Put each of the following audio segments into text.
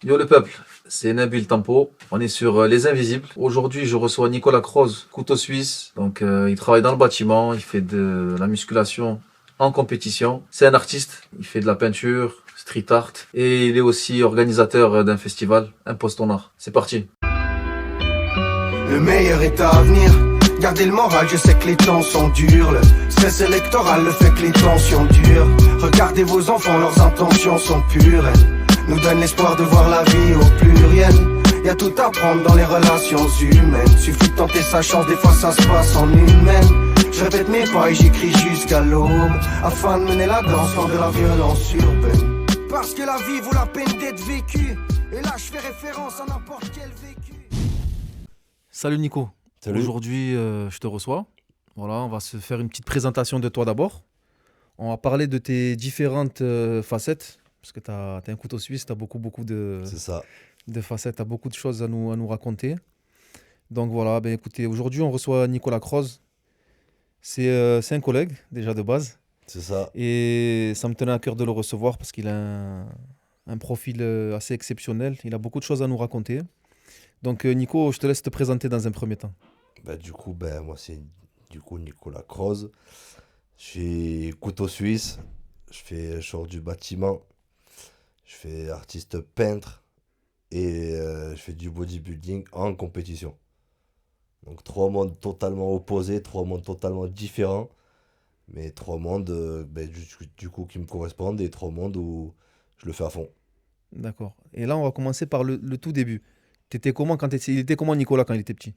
Yo le peuple, c'est Nabil Tampo. On est sur Les Invisibles. Aujourd'hui, je reçois Nicolas Croze, couteau suisse. Il travaille dans le bâtiment, il fait de la musculation en compétition. C'est un artiste, il fait de la peinture, street art, et il est aussi organisateur d'un festival, Impose ton art. C'est parti. Le meilleur est à venir. Gardez le moral, je sais que les temps sont durs. Le stress électoral le fait que les tensions durent. Regardez vos enfants, leurs intentions sont pures. Elles nous donnent l'espoir de voir la vie au pluriel. Y a tout à prendre dans les relations humaines. Suffit de tenter sa chance, des fois ça se passe en humaine. Je répète mes pas et j'écris jusqu'à l'aube, afin de mener la danse hors de la violence urbaine. Parce que la vie vaut la peine d'être vécue. Et là je fais référence à n'importe quel vécu. Salut Nico. Salut. Aujourd'hui, je te reçois. Voilà, on va se faire une petite présentation de toi d'abord. On va parler de tes différentes facettes. Parce que tu as un couteau suisse, tu as beaucoup C'est ça. de facettes, tu as beaucoup de choses à nous raconter. Donc voilà, ben écoutez, aujourd'hui on reçoit Nicolas Croze. C'est un collègue déjà de base. C'est ça. Et ça me tenait à cœur de le recevoir parce qu'il a un profil assez exceptionnel. Il a beaucoup de choses à nous raconter. Donc Nico, je te laisse te présenter dans un premier temps. Moi c'est Nicolas Croze. Je suis couteau suisse. Je sors du bâtiment. Je fais artiste peintre. Et je fais du bodybuilding en compétition. Donc trois mondes totalement opposés, trois mondes totalement différents. Mais trois mondes du coup qui me correspondent et trois mondes où je le fais à fond. D'accord. Et là, on va commencer par le tout début. Il était comment Nicolas quand il était petit?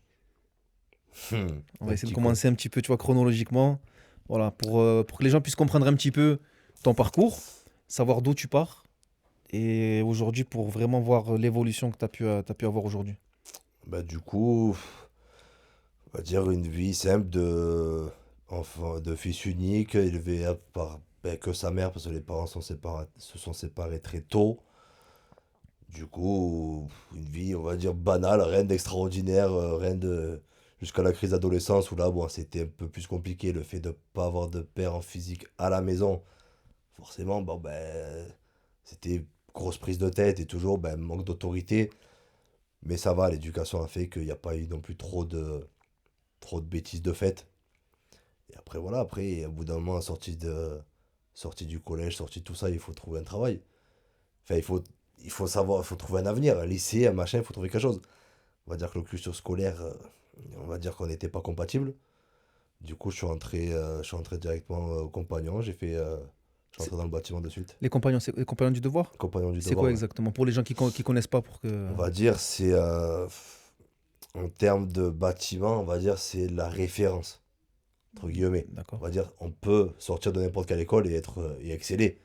On va Un essayer de petit con. commencer un petit peu, tu vois, chronologiquement. Voilà, pour que les gens puissent comprendre un petit peu ton parcours, savoir d'où tu pars. Et aujourd'hui, pour vraiment voir l'évolution que t'as pu avoir aujourd'hui. Du coup, on va dire une vie simple de fils unique, élevé par que sa mère, parce que les parents se sont séparés très tôt. Du coup, une vie, on va dire, banale, rien d'extraordinaire, rien de... Jusqu'à la crise d'adolescence, où là, bon, c'était un peu plus compliqué, le fait de pas avoir de père en physique à la maison. Forcément, c'était grosse prise de tête et toujours manque d'autorité. Mais ça va, l'éducation a fait qu'il n'y a pas eu non plus trop de bêtises de fait. Et après, voilà, après, au bout d'un moment, sorti du collège, sorti de tout ça, il faut trouver un travail. Enfin, il faut savoir, il faut trouver un avenir, un lycée, un machin, il faut trouver quelque chose. On va dire que le cursus scolaire, on va dire qu'on n'était pas compatibles. Du coup, je suis rentré directement au compagnon, je suis C'est- rentré dans le bâtiment de suite. Les compagnons du devoir? Compagnon du C'est devoir, quoi ouais. exactement? Pour les gens qui connaissent pas, pour que... On va dire, en termes de bâtiment, on va dire, c'est la référence, entre guillemets. On D'accord. va dire, on peut sortir de n'importe quelle école et exceller.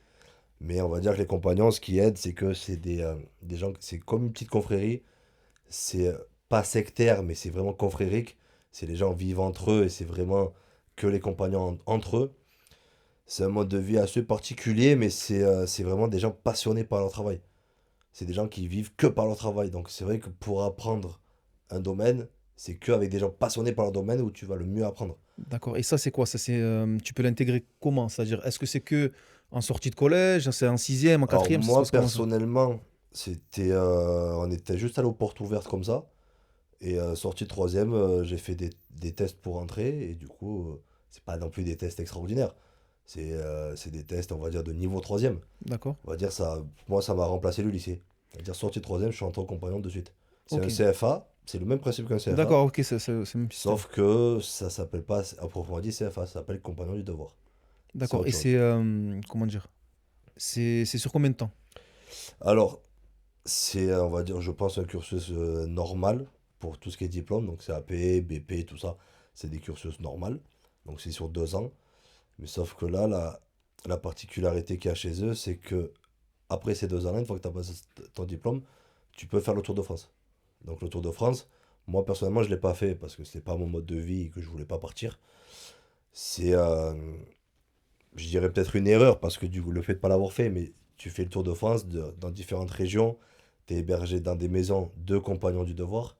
Mais on va dire que les compagnons, ce qui aide, c'est que c'est des gens, c'est comme une petite confrérie. C'est pas sectaire, mais c'est vraiment confrérique. C'est les gens vivent entre eux et c'est vraiment que les compagnons entre eux. C'est un mode de vie assez particulier, mais c'est vraiment des gens passionnés par leur travail. C'est des gens qui vivent que par leur travail. Donc c'est vrai que pour apprendre un domaine, c'est que avec des gens passionnés par leur domaine où tu vas le mieux apprendre. D'accord. Et ça, c'est quoi? Tu peux l'intégrer comment? C'est-à-dire, est-ce que c'est que en sortie de collège, c'est en sixième, en Alors quatrième, ça se moi passe comment ça? personnellement, on était juste allé aux portes ouvertes comme ça. Et sorti de troisième, j'ai fait des tests pour entrer. Et du coup, c'est pas non plus des tests extraordinaires. C'est des tests, on va dire, de niveau troisième. D'accord. On va dire ça, moi ça m'a remplacé le lycée. C'est-à-dire sorti de troisième, je suis entré au compagnon de suite. C'est Ok. un CFA, c'est le même principe qu'un CFA. D'accord, ok, c'est le même système. Sauf que ça s'appelle pas à proprement dit CFA, ça s'appelle compagnon du devoir. C'est D'accord. autre Et chose. comment dire? C'est sur combien de temps? Alors, c'est, on va dire, je pense, un cursus normal pour tout ce qui est diplôme. Donc, CAP, BP, tout ça, c'est des cursus normaux. Donc, c'est sur 2 ans. Mais sauf que là, la particularité qu'il y a chez eux, c'est que après ces 2 ans-là, une fois que tu as passé ton diplôme, tu peux faire le Tour de France. Donc, le Tour de France, moi, personnellement, je ne l'ai pas fait parce que c'est pas mon mode de vie et que je voulais pas partir. C'est, je dirais peut-être une erreur parce que le fait de pas l'avoir fait, mais tu fais le tour de France dans différentes régions, tu es hébergé dans des maisons de compagnons du devoir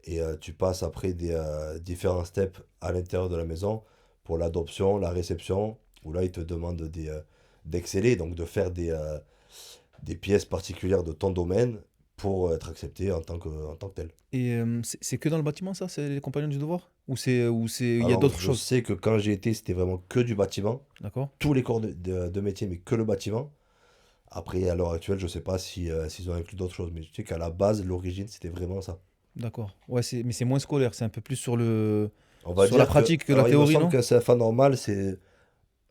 et tu passes après des différents steps à l'intérieur de la maison pour l'adoption, la réception, où là ils te demandent d'exceller, donc de faire des pièces particulières de ton domaine pour être accepté en tant que tel. Et c'est que dans le bâtiment, ça, c'est les compagnons du devoir? Il y a Alors, d'autres je choses? sais que quand j'ai été, c'était vraiment que du bâtiment, D'accord? tous les corps de métier, mais que le bâtiment. Après, à l'heure actuelle, je sais pas si, s'ils ont inclus d'autres choses, mais je sais qu'à la base, l'origine, c'était vraiment ça. D'accord. Ouais, mais c'est moins scolaire, c'est un peu plus On va sur la dire que, pratique que la alors il me théorie, semble non? qu'un CFA normal, c'est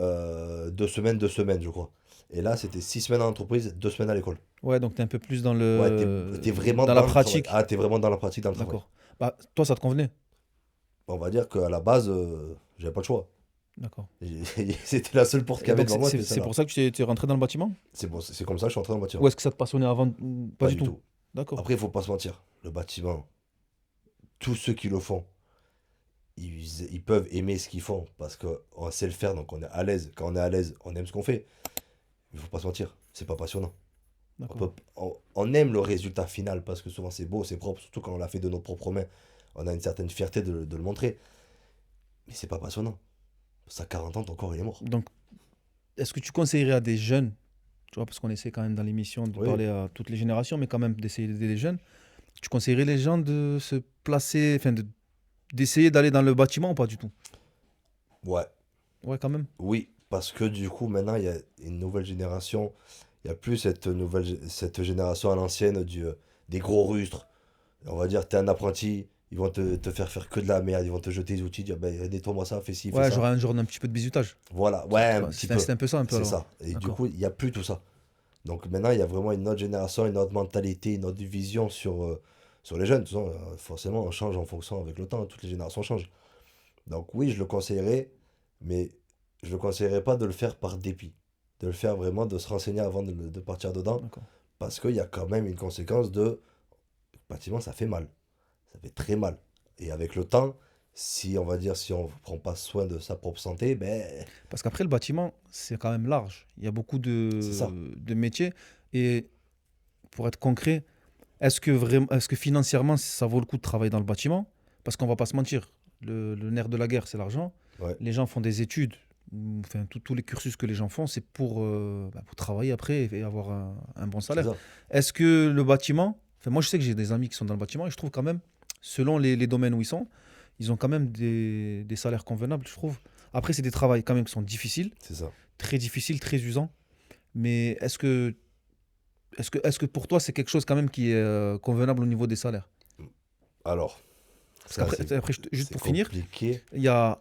2 semaines, je crois. Et là, c'était 6 semaines en entreprise, 2 semaines à l'école. Ouais, donc t'es un peu plus Ouais, t'es vraiment dans la dans le travail. pratique. Ah, t'es vraiment dans la pratique, dans le travail. D'accord. Bah, toi, ça te convenait? On va dire qu'à la base, j'avais pas le choix. D'accord. C'était la seule porte qu'il y Et avait donc, devant moi, c'est c'était c'est celle-là. pour ça que tu es rentré dans le bâtiment? C'est comme ça que je suis entré dans le Ou bâtiment. est-ce que ça te passionnait avant? Ou pas Pas du du tout. tout. D'accord. Après, il faut pas se mentir. Le bâtiment, tous ceux qui le font, ils peuvent aimer ce qu'ils font parce qu'on sait le faire, donc on est à l'aise. Quand on est à l'aise, on aime ce qu'on fait. Il faut pas se mentir, c'est pas passionnant. D'accord. On aime le résultat final parce que souvent c'est beau, c'est propre, surtout quand on l'a fait de nos propres mains. On a une certaine fierté de le montrer. Mais c'est pas passionnant. Ça a 40 ans, ton corps il est mort. Donc, est-ce que tu conseillerais à des jeunes, tu vois, parce qu'on essaie quand même dans l'émission de Oui. parler à toutes les générations, mais quand même d'essayer d'aider les jeunes, tu conseillerais les gens de se placer, enfin, d'essayer d'aller dans le bâtiment ou pas du tout? Ouais, Ouais, quand même. oui, parce que du coup maintenant il y a une nouvelle génération. Il n'y a plus cette génération à l'ancienne des gros rustres. On va dire, t'es un apprenti, ils vont te faire que de la merde, ils vont te jeter des outils, dire ben, nettoie-moi ça, fais ci, fais Ouais, ça. j'aurais un genre d'un petit peu de bizutage. Voilà, ouais, un Ouais, petit C'est peu. c'est un peu ça, un peu C'est alors. ça. Et du D'accord. coup, il n'y a plus tout ça. Donc maintenant, il y a vraiment une autre génération, une autre mentalité, une autre vision sur les jeunes. De toute façon, forcément, on change en fonction avec le temps, toutes les générations changent. Donc oui, je le conseillerais, mais je le conseillerais pas de le faire par dépit. De le faire vraiment, de se renseigner avant de partir dedans, D'accord. parce qu'il y a quand même une conséquence de bâtiment, ça fait mal. Ça fait très mal. Et avec le temps, si on va dire, si on ne prend pas soin de sa propre santé, ben Parce qu'après, le bâtiment, c'est quand même large. Il y a beaucoup c'est ça. de métiers. Et pour être concret, est-ce que financièrement, ça vaut le coup de travailler dans le bâtiment? Parce qu'on va pas se mentir, le nerf de la guerre, c'est l'argent. Ouais, Les gens font des études, enfin, tous les cursus que les gens font, c'est pour travailler après et avoir un bon c'est salaire. ça. Est-ce que le bâtiment, enfin, moi je sais que j'ai des amis qui sont dans le bâtiment et je trouve quand même, selon les domaines où ils ont quand même des salaires convenables, je trouve. Après, c'est des travails quand même qui sont difficiles, C'est ça. très difficiles, très usants. Mais est-ce que pour toi, c'est quelque chose quand même qui est convenable au niveau des salaires? Alors, Parce ça, qu'après, après, juste c'est pour finir, compliqué.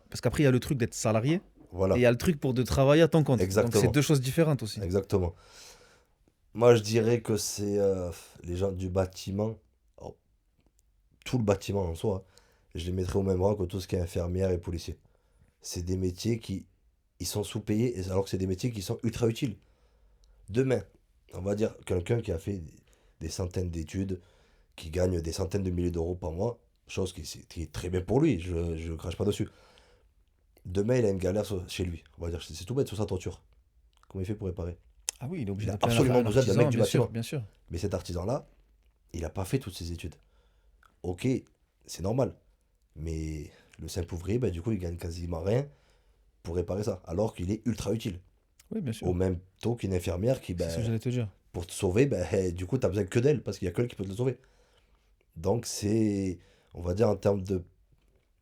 parce qu'après, il y a le truc d'être salarié et Voilà, il y a le truc de travailler à ton compte. Donc, c'est exactement. deux choses différentes aussi. Exactement. Moi, je dirais que c'est les gens du bâtiment, alors, tout le bâtiment en soi, je les mettrais au même rang que tout ce qui est infirmière et policier. C'est des métiers qui ils sont sous-payés, alors que c'est des métiers qui sont ultra utiles. Demain, on va dire quelqu'un qui a fait des centaines d'études, qui gagne des centaines de milliers d'euros par mois, chose qui est très bien pour lui, je ne crache pas dessus. Demain, il a une galère chez lui. On va dire, c'est tout bête sur sa toiture. Comment il fait pour réparer? Ah oui, il est Il obligé a d'appeler absolument un besoin d'un artisan, mec du bien sûr, bâtiment. bien sûr. Mais cet artisan-là, il n'a pas fait toutes ses études. Ok, c'est normal. Mais le simple ouvrier, bah, du coup, il gagne quasiment rien pour réparer ça. Alors qu'il est ultra utile. Oui, bien sûr. Au même taux qu'une infirmière qui, C'est ce que bah, j'allais te dire. pour te sauver, bah, du coup, tu n'as besoin que d'elle parce qu'il n'y a que elle qui peut te le sauver. Donc, on va dire, en termes de.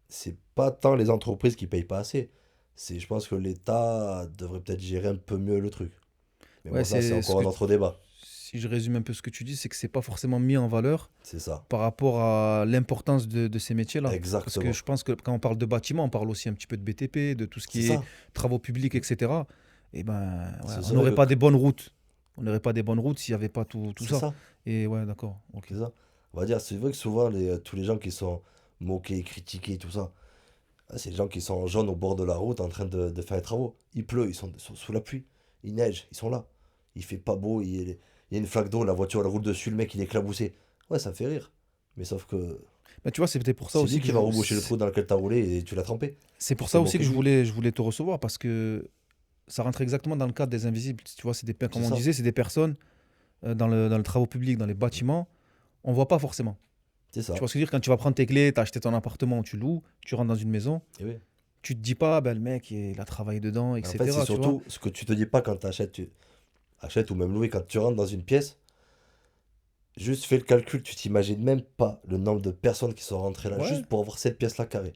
C'est pas tant les entreprises qui payent pas assez. Je pense que l'État devrait peut-être gérer un peu mieux le truc. Mais Ouais, bon, ça, c'est c'est ce encore que un autre débat. si je résume un peu ce que tu dis, c'est que c'est pas forcément mis en valeur C'est ça. par rapport à l'importance de ces métiers-là. Parce Exactement. que je pense que quand on parle de bâtiment, on parle aussi un petit peu de BTP, de tout ce C'est qui est ça. travaux publics, etc. Et ben, ouais, C'est on ça, n'aurait pas des bonnes routes. On n'aurait pas des bonnes routes s'il n'y avait pas tout C'est ça. ça. Et ouais, d'accord. Ok. C'est ça. On va dire, c'est vrai que souvent, tous les gens qui sont moqués, critiqués, tout ça, c'est les gens qui sont en jaune au bord de la route en train de faire les travaux. Il pleut, ils sont sous la pluie. Il neige, ils sont là. Il fait pas beau, il y a une flaque d'eau, la voiture elle roule dessus, le mec il est éclaboussé. Ouais, ça fait rire. Mais sauf que Mais tu vois, c'est peut-être pour ça c'est aussi lui que qui va reboucher le trou dans lequel t'as roulé et tu l'as trempé. c'est pour Tu ça t'es aussi que moqué je de lui. voulais te recevoir parce que ça rentre exactement dans le cadre des invisibles. Tu vois, comme C'est on ça. disait, c'est des personnes dans le travaux public, dans les bâtiments, on voit pas forcément. C'est ça. Tu vois ce que je veux dire? Quand tu vas prendre tes clés, tu as acheté ton appartement ou tu loues, tu rentres dans une maison, Et oui. tu te dis pas, ben, le mec, il a travaillé dedans, En etc. fait, c'est tu vois? surtout ce que tu te dis pas quand tu achètes ou même louer, quand tu rentres dans une pièce, Juste fais le calcul, tu t'imagines même pas le nombre de personnes qui sont rentrées là Ouais. juste pour avoir cette pièce-là carrée.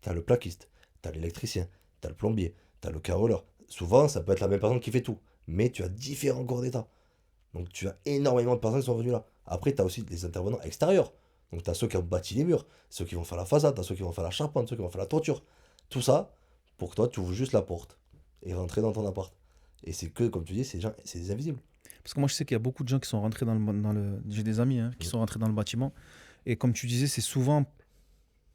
T'as le plaquiste, t'as l'électricien, t'as le plombier, t'as le carreleur. Souvent, ça peut être la même personne qui fait tout, mais tu as différents corps d'état. Donc tu as énormément de personnes qui sont venues là. Après, tu as aussi des intervenants extérieurs. Donc tu as ceux qui ont bâti les murs, ceux qui vont faire la façade, tu as ceux qui vont faire la charpente, ceux qui vont faire la toiture. Tout ça, pour que toi, tu ouvres juste la porte et rentrer dans ton appart. Et c'est que, comme tu dis, c'est des invisibles. Parce que moi, je sais qu'il y a beaucoup de gens qui sont rentrés dans le. J'ai des amis qui sont rentrés dans le bâtiment. Et comme tu disais, c'est souvent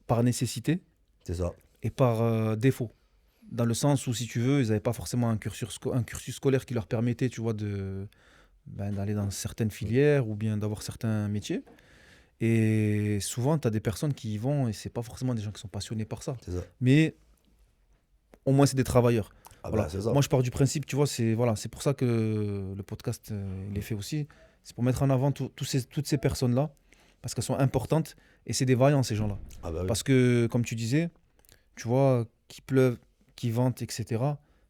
par nécessité C'est ça. et par défaut. Dans le sens où, si tu veux, ils n'avaient pas forcément un cursus scolaire qui leur permettait, tu vois, d'aller dans certaines filières ou bien d'avoir certains métiers. Et souvent, tu as des personnes qui y vont et c'est pas forcément des gens qui sont passionnés par ça. C'est ça. Mais au moins, c'est des travailleurs. Ah Voilà. bah, c'est ça. Moi, je pars du principe, tu vois, c'est pour ça que le podcast, il est fait aussi. C'est pour mettre en avant toutes ces personnes-là, parce qu'elles sont importantes et c'est des vaillants, ces gens-là. Ah bah oui. Parce que, comme tu disais, tu vois, qu'il pleuve, qu'il vente, etc.,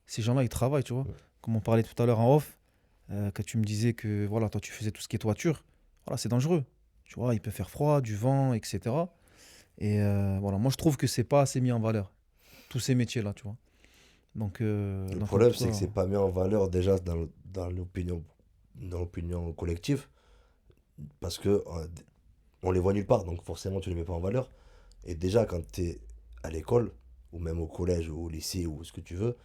ces gens-là, ils travaillent, tu vois. Ouais. Comme on parlait tout à l'heure en off, quand tu me disais que, voilà, toi, tu faisais tout ce qui est toiture, voilà, c'est dangereux. Tu vois, il peut faire froid, du vent, etc. Et voilà, moi, je trouve que c'est pas assez mis en valeur, tous ces métiers-là, tu vois. Donc, Le donc, en problème, tout c'est que cas, c'est pas mis en valeur déjà dans l'opinion collective, parce que on les voit nulle part, donc forcément tu les mets pas en valeur. Et déjà quand tu es à l'école, ou même au collège ou au lycée ou ce que tu veux,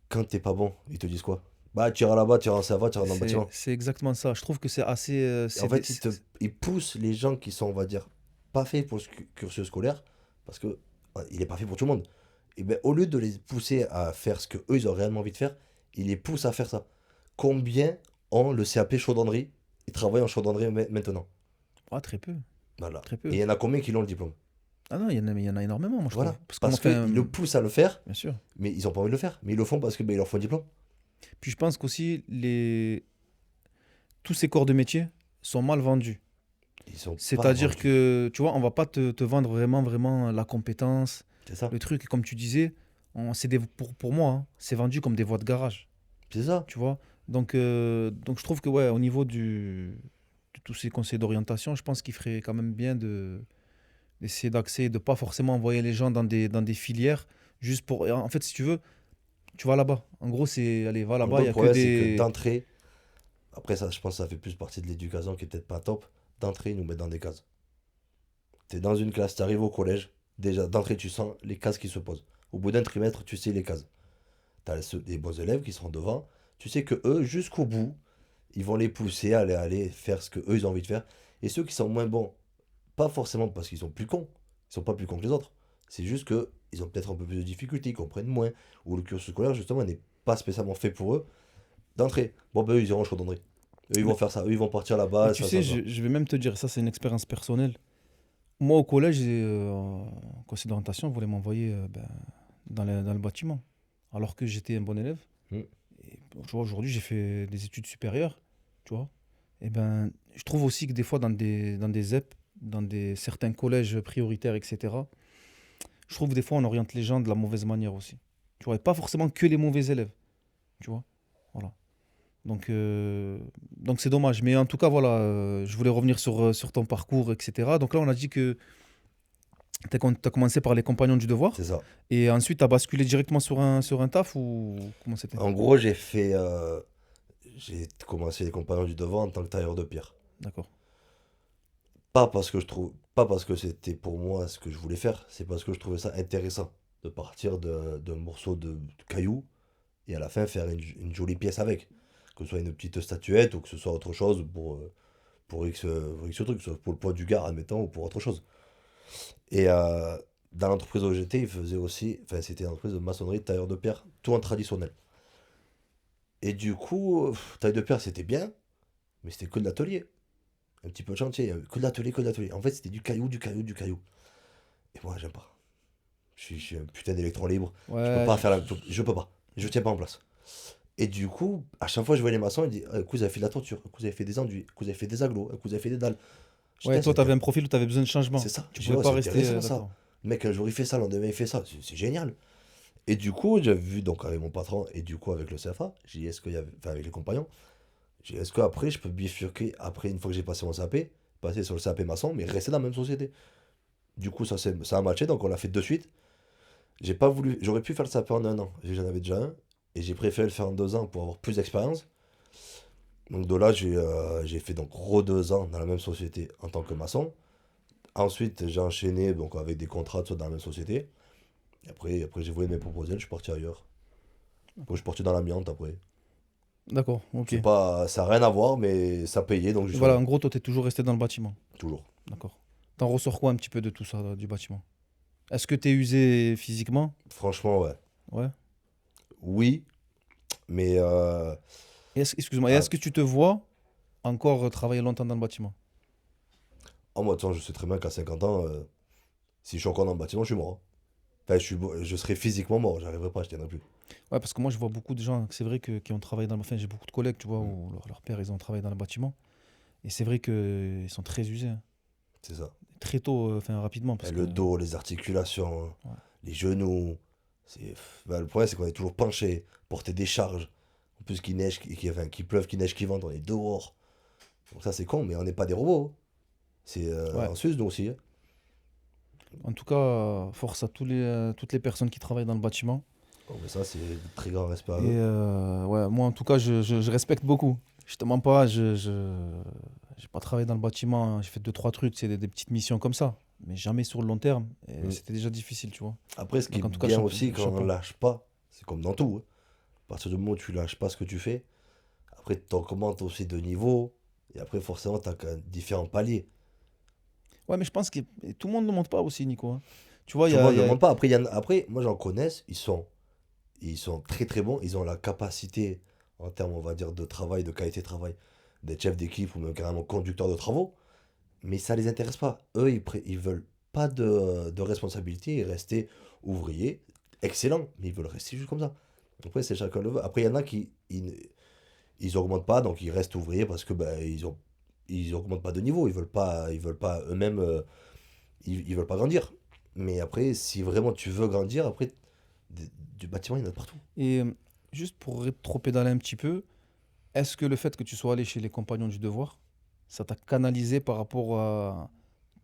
quand t'es pas bon, ils te disent quoi? Bah tu iras là-bas, tu iras en Savoie, tu iras dans le bâtiment. c'est exactement ça. Je trouve que c'est assez. Et en fait, ils poussent les gens qui sont, on va dire, pas faits pour ce cursus scolaire, parce que il est pas fait pour tout le monde. Et ben au lieu de les pousser à faire ce que eux ils ont réellement envie de faire, ils les poussent à faire ça. Combien ont le CAP chaudronnerie? Ils travaillent en chaudronnerie maintenant. Ah, très peu. Voilà. Très peu. Et il y en a combien qui l'ont le diplôme? Ah non, il y en a énormément, moi, je Voilà. trouve. Parce qu'on Parce en fait qu'ils le poussent à le faire, Bien sûr. mais ils ont pas envie de le faire. Mais ils le font parce que ben, ils leur font un diplôme. Puis je pense qu'aussi, tous ces corps de métier sont mal vendus. Ils sont pas C'est-à-dire vendus. que, tu vois, on va pas te vendre vraiment, vraiment la compétence, C'est ça. le truc. Et comme tu disais, pour moi, hein, c'est vendu comme des voies de garage, C'est ça. tu vois. Donc je trouve que, ouais, au niveau de tous ces conseils d'orientation, je pense qu'il ferait quand même bien d'essayer d'accès, de pas forcément envoyer les gens dans des filières, juste pour... En fait, si tu veux, tu vas là-bas. En gros, allez, va En là-bas, gros, il y le a que problème, c'est que des... d'entrée, après ça, je pense que ça fait plus partie de l'éducation qui est peut-être pas top. D'entrée, ils nous mettent dans des cases. T'es dans une classe, t'arrives au collège, déjà d'entrée, tu sens les cases qui se posent. Au bout d'un trimestre, tu sais les cases. T'as des bons élèves qui seront devant. Tu sais que eux, jusqu'au bout, ils vont les pousser à aller faire ce que eux ils ont envie de faire. Et ceux qui sont moins bons, pas forcément parce qu'ils sont plus cons, ils sont pas plus cons que les autres. C'est juste que ils ont peut-être un peu plus de difficultés, ils comprennent moins. Ou le cursus scolaire, justement, n'est pas spécialement fait pour eux. D'entrée, bon, ben eux, ils iront en chaudronnerie. Eux, ils vont faire ça. Eux, ils vont partir là-bas. Mais tu Ça, sais, ça, ça. je vais même te dire, ça c'est une expérience personnelle. Moi au collège, en conseil d'orientation, on voulait m'envoyer dans le bâtiment, alors que j'étais un bon élève. Mm. Et, tu vois, aujourd'hui j'ai fait des études supérieures, tu vois. Et ben, je trouve aussi que des fois dans des ZEP, certains collèges prioritaires, etc., je trouve que des fois on oriente les gens de la mauvaise manière aussi. Tu vois, et pas forcément que les mauvais élèves, tu vois. Voilà. Donc c'est dommage. Mais en tout cas, voilà, je voulais revenir sur ton parcours, etc. Donc là, on a dit que tu as commencé par les compagnons du devoir C'est ça. et ensuite tu as basculé directement sur un taf ou comment c'était? En gros, j'ai commencé les compagnons du devant en tant que tailleur de pierre. D'accord. Pas parce que c'était pour moi ce que je voulais faire, c'est parce que je trouvais ça intéressant de partir d'un morceau de caillou et à la fin faire une jolie pièce avec. Que ce soit une petite statuette ou que ce soit autre chose pour X truc, que ce soit pour le poids du gars, admettons, ou pour autre chose. Et dans l'entreprise où j'étais, ils faisaient aussi, enfin c'était une entreprise de maçonnerie, de tailleur de pierre, tout en traditionnel. Et du coup, taille de pierre c'était bien, mais c'était que de l'atelier. Un petit peu de chantier, que de l'atelier, que de l'atelier. En fait, c'était du caillou, du caillou, du caillou. Et moi, j'aime pas. Je suis un putain d'électron libre. Je peux Ouais, pas faire je peux pas. Je tiens pas en place. Et du coup, à chaque fois que je voyais les maçons, ils disaient vous avez fait de la toiture, vous avez fait des enduits, vous avez fait des agglos, vous avez fait des dalles. Je dis, ouais, putain, toi, tu avais un profil où tu avais besoin de changement. c'est ça. Tu Je dis, pouvais ouais, pas c'est rester. intéressant ça. D'accord. Le mec, un jour il fait ça, le lendemain il fait ça. C'est génial. Et du coup, j'avais vu donc avec mon patron et du coup avec le CFA, j'ai dit est-ce qu'il y avait, enfin avec les compagnons, J'ai dit, est-ce qu'après, je peux bifurquer, après, une fois que j'ai passé mon CAP, passer sur le CAP maçon, mais rester dans la même société. Du coup, ça a matché, donc on l'a fait de suite. J'ai pas voulu, j'aurais pu faire le CAP en 1 an, j'en avais déjà un, et j'ai préféré le faire en 2 ans pour avoir plus d'expérience. Donc de là, j'ai fait donc 2 ans dans la même société en tant que maçon. Ensuite, j'ai enchaîné donc avec des contrats soit dans la même société. Et après j'ai voulu mes proposals, je suis parti ailleurs. Après, je suis parti dans l'amiante après. D'accord, ok. C'est pas, ça n'a rien à voir, mais ça payait, donc je suis Voilà, en allé. gros, toi, t'es toujours resté dans le bâtiment. Toujours. D'accord. T'en ressors quoi un petit peu de tout ça, là, du bâtiment? Est-ce que t'es usé physiquement? Franchement, ouais. Ouais. Oui, mais Excuse-moi, et ah, est-ce que tu te vois encore travailler longtemps dans le bâtiment? en moi, de toute façon, je sais très bien qu'à 50 ans, si je suis encore dans le bâtiment, je suis mort. Enfin, je serais physiquement mort, j'arriverai pas, je tiendrai plus. Ouais, parce que moi, je vois beaucoup de gens, c'est vrai, qui ont travaillé dans le... Enfin, j'ai beaucoup de collègues, tu vois, Mm. où leur père, ils ont travaillé dans le bâtiment. Et c'est vrai qu'ils sont très usés, hein. C'est ça. Très tôt, enfin, rapidement, Et parce que... le dos, les articulations, Ouais. les genoux. Bah, le problème, c'est qu'on est toujours penché, porter des charges. En plus, qu'il neige, enfin, qu'il pleuve, qu'il neige, qu'il vente, on est dehors. Donc ça, c'est con, mais on n'est pas des robots, hein. C'est Ouais. en Suisse, nous aussi, hein. En tout cas, force à toutes les personnes qui travaillent dans le bâtiment. Bon, mais ça, c'est de très grand respect à Et eux. ouais, moi, en tout cas, je respecte beaucoup. Je te mens pas, j'ai pas travaillé dans le bâtiment, hein. J'ai fait deux, trois trucs, c'est des petites missions comme ça. Mais jamais sur le long terme. Et Mm. c'était déjà difficile, tu vois. Après, ce qui est Donc, en tout cas, bien aussi, quand on chapeau. lâche pas, c'est comme dans tout, hein. À partir du moment où tu lâches pas ce que tu fais, après, tu augmentes aussi de niveau. Et après, forcément, tu as différents paliers. Ouais, mais je pense que tout le monde ne monte pas aussi, Nico, hein. Tu vois, Tout le monde ne monte pas. Après, après moi, j'en connais, ils sont très très bons. Ils ont la capacité, en termes, on va dire, de travail, de qualité de travail, d'être chef d'équipe ou même carrément conducteur de travaux. Mais ça les intéresse pas. Eux, ils veulent pas de responsabilité et rester ouvriers. Excellent, mais ils veulent rester juste comme ça. Après, c'est chacun le veut. Après, il y en a qui ils augmentent pas, donc ils restent ouvriers parce que ben, ils augmentent pas de niveau. Ils veulent pas eux-mêmes, ils veulent pas grandir. Mais après, si vraiment tu veux grandir, après, du bâtiment, il y en a de partout. Et juste pour rétro-pédaler un petit peu, est-ce que le fait que tu sois allé chez les Compagnons du Devoir, ça t'a canalisé par rapport à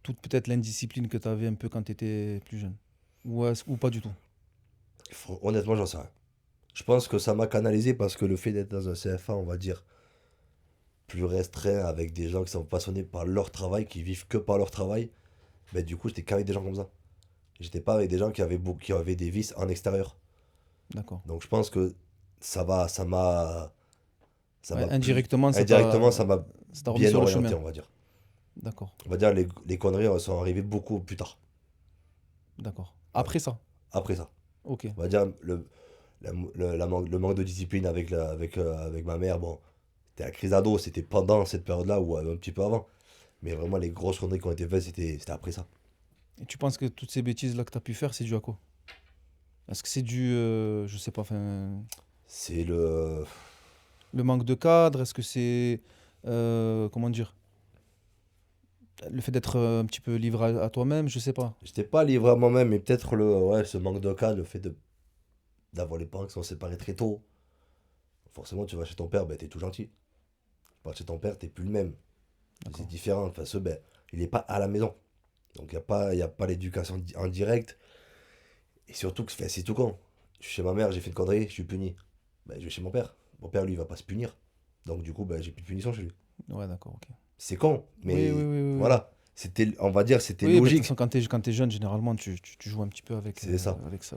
toute peut-être l'indiscipline que tu avais un peu quand tu étais plus jeune? Ou pas du tout? Honnêtement, j'en sais rien. Je pense que ça m'a canalisé parce que le fait d'être dans un CFA, on va dire, plus restreint, avec des gens qui sont passionnés par leur travail, qui vivent que par leur travail, ben, du coup, j'étais qu'avec des gens comme ça. J'étais pas avec des gens qui avaient des vices en extérieur. D'accord. Donc je pense que ça m'a, ça Ouais, m'a plus, indirectement, indirectement, ça m'a ça t'a remis bien sur le orienté, chemin. on va dire. D'accord, On va dire les conneries sont arrivées beaucoup plus tard. d'accord. Voilà. Après ça, Après ça. ok. On va dire le manque de discipline avec ma mère, bon, c'était la crise ado, c'était pendant cette période-là ou un petit peu avant. Mais vraiment, les grosses conneries qui ont été faites, c'était après ça. Et tu penses que toutes ces bêtises-là que tu as pu faire, c'est dû à quoi? Est-ce que c'est dû, je sais pas, enfin, C'est le. le manque de cadre? Est-ce que c'est, comment dire, le fait d'être un petit peu livré à toi-même? Je sais pas. J'étais pas livré à moi-même, mais peut-être ouais, ce manque de cas, le fait d'avoir les parents qui sont séparés très tôt. Forcément, tu vas chez ton père, ben, t'es tout gentil. Tu pars chez ton père, t'es plus le même. C'est D'accord. différent. Enfin, ben, il n'est pas à la maison. Donc, y a pas l'éducation en direct. Et surtout, que c'est tout con. Je suis chez ma mère, j'ai fait une connerie, je suis puni. Ben, je vais chez mon père. Mon père, lui, il va pas se punir. Donc, du coup, ben, j'ai plus de punition chez lui. Ouais, d'accord, ok. C'est con, Oui, oui, mais oui, oui, oui. voilà. On va dire, c'était Oui, mais de toute logique. façon, quand t'es jeune, généralement, tu joues un petit peu C'est ça. avec ça.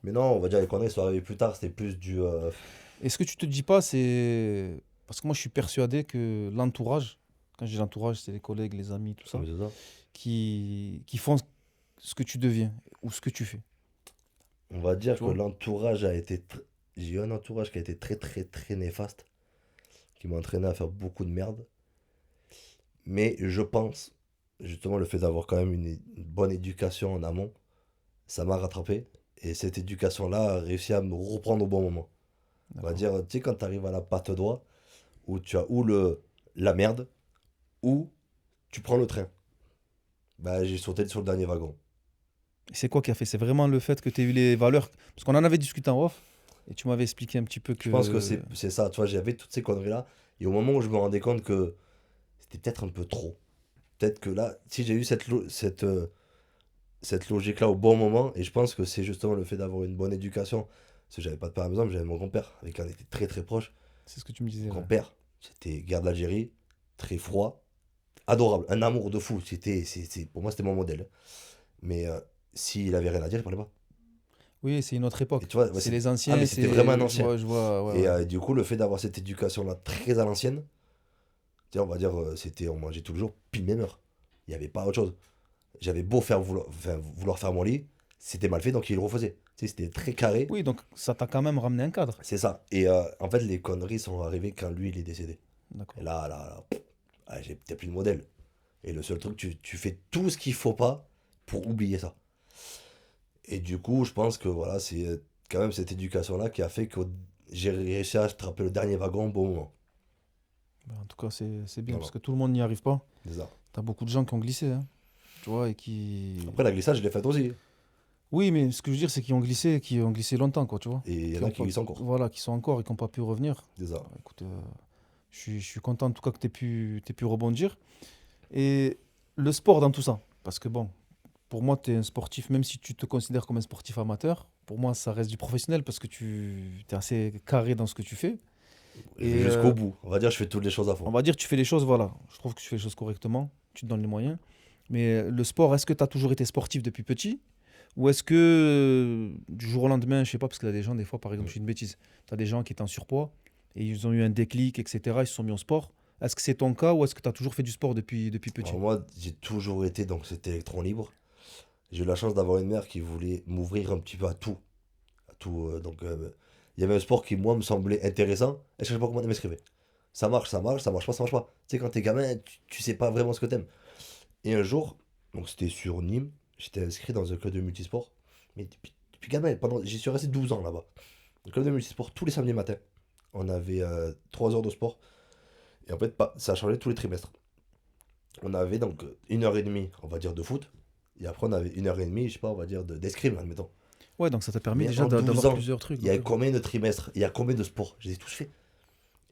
Mais non, on va dire, les conneries sont arrivées plus tard. C'était plus du. Est-ce que tu te dis pas, c'est... Parce que moi, je suis persuadé que l'entourage, quand je dis l'entourage, c'est les collègues, les amis, tout ça, Oui, c'est ça. qui font ce que tu deviens ou ce que tu fais. On va dire Tu que vois? l'entourage a été. J'ai eu un entourage qui a été très, très, très néfaste. Qui m'a entraîné à faire beaucoup de merde. Mais je pense, justement, le fait d'avoir quand même une bonne éducation en amont, ça m'a rattrapé. Et cette éducation-là a réussi à me reprendre au bon moment. On va D'accord. dire, tu sais, quand tu arrives à la patte droit, où tu as ou la merde, ou tu prends le train. Bah, j'ai sauté sur le dernier wagon. Et c'est quoi qui a fait? C'est vraiment le fait que tu aies eu les valeurs. Parce qu'on en avait discuté en off, et tu m'avais expliqué un petit peu Je pense que que. c'est ça. Tu vois, j'avais toutes ces conneries-là. Et au moment où je me rendais compte que c'était peut-être un peu trop, peut-être que là, si j'ai eu cette logique-là au bon moment, et je pense que c'est justement le fait d'avoir une bonne éducation, parce que j'avais pas de père à la maison, mais j'avais mon grand-père, avec qui on était très très proches. C'est ce que tu me disais. Mon Ouais. grand-père, c'était guerre d'Algérie, très froid, adorable, un amour de fou. Pour moi, c'était mon modèle. Mais s'il avait rien à dire, il parlait pas. Oui, c'est une autre époque. Et tu vois, ouais, C'est les ah, mais anciens, c'était vraiment un c'est. ancien. Je vois, ouais, Et ouais. du coup, le fait d'avoir cette éducation-là très à l'ancienne, tu sais, on va dire, on mangeait tous les jours pile même heure. Il n'y avait pas autre chose. J'avais beau vouloir faire mon lit, c'était mal fait, donc il le refaisait. Tu sais, c'était très carré. Oui, donc ça t'a quand même ramené un cadre. C'est ça. Et en fait, les conneries sont arrivées quand lui, il est décédé. D'accord. Et t'as plus de modèle. Et le seul truc, tu fais tout ce qu'il faut pas pour oublier ça. Et du coup, je pense que voilà, c'est quand même cette éducation-là qui a fait que j'ai réussi à attraper le dernier wagon au bon moment. Ben, en tout cas, c'est bien, Voilà. parce que tout le monde n'y arrive pas. C'est ça. T'as beaucoup de gens qui ont glissé, hein, tu vois, et qui... Après, la glissade, je l'ai faite aussi. Oui, mais ce que je veux dire, c'est qu'ils ont glissé longtemps, quoi, tu vois. Et il y en Qui a ont qui pas- glissent encore. Voilà, qui sont encore et qui n'ont pas pu revenir. C'est ça. Écoute, je suis content en tout cas que t'aies pu rebondir. Et le sport dans tout ça, parce que bon, pour moi, tu es un sportif, même si tu te considères comme un sportif amateur, pour moi, ça reste du professionnel parce que tu es assez carré dans ce que tu fais. Je vais Et jusqu'au bout. On va dire, je fais toutes les choses à on fond. va dire, tu fais les choses, voilà. Je trouve que tu fais les choses correctement, tu te donnes les moyens. Mais le sport, est-ce que tu as toujours été sportif depuis petit? Ou est-ce que du jour au lendemain, je sais pas, parce qu'il y a des gens, des fois, par exemple, je suis une bêtise, tu as des gens qui étaient en surpoids et ils ont eu un déclic, etc. Ils se sont mis au sport. Est-ce que c'est ton cas ou est-ce que tu as toujours fait du sport depuis petit? Alors moi, j'ai toujours été dans cet électron libre. J'ai eu la chance d'avoir une mère qui voulait m'ouvrir un petit peu à tout. Il y avait un sport qui, moi, me semblait intéressant. Et je ne savais pas comment m'inscrire. Ça marche, ça marche, ça marche pas, ça marche pas. Tu sais, quand t'es gamin, tu sais pas vraiment ce que t'aimes. Et un jour, donc c'était sur Nîmes, j'étais inscrit dans un club de multisport. Mais depuis gamin, j'y suis resté 12 ans là-bas. Le club de multisport, tous les samedis matins, on avait 3 heures de sport. Et en fait, ça a changé tous les trimestres. On avait donc 1 heure et demie, on va dire, de foot. Et après, on avait 1 heure et demie, je sais pas, on va dire, d'escrime, admettons. Ouais, donc ça t'a permis Mais déjà en 12 d'avoir ans, plusieurs trucs. Il y a Donc, combien de trimestres? Il y a combien de sports? Je les ai tous faits.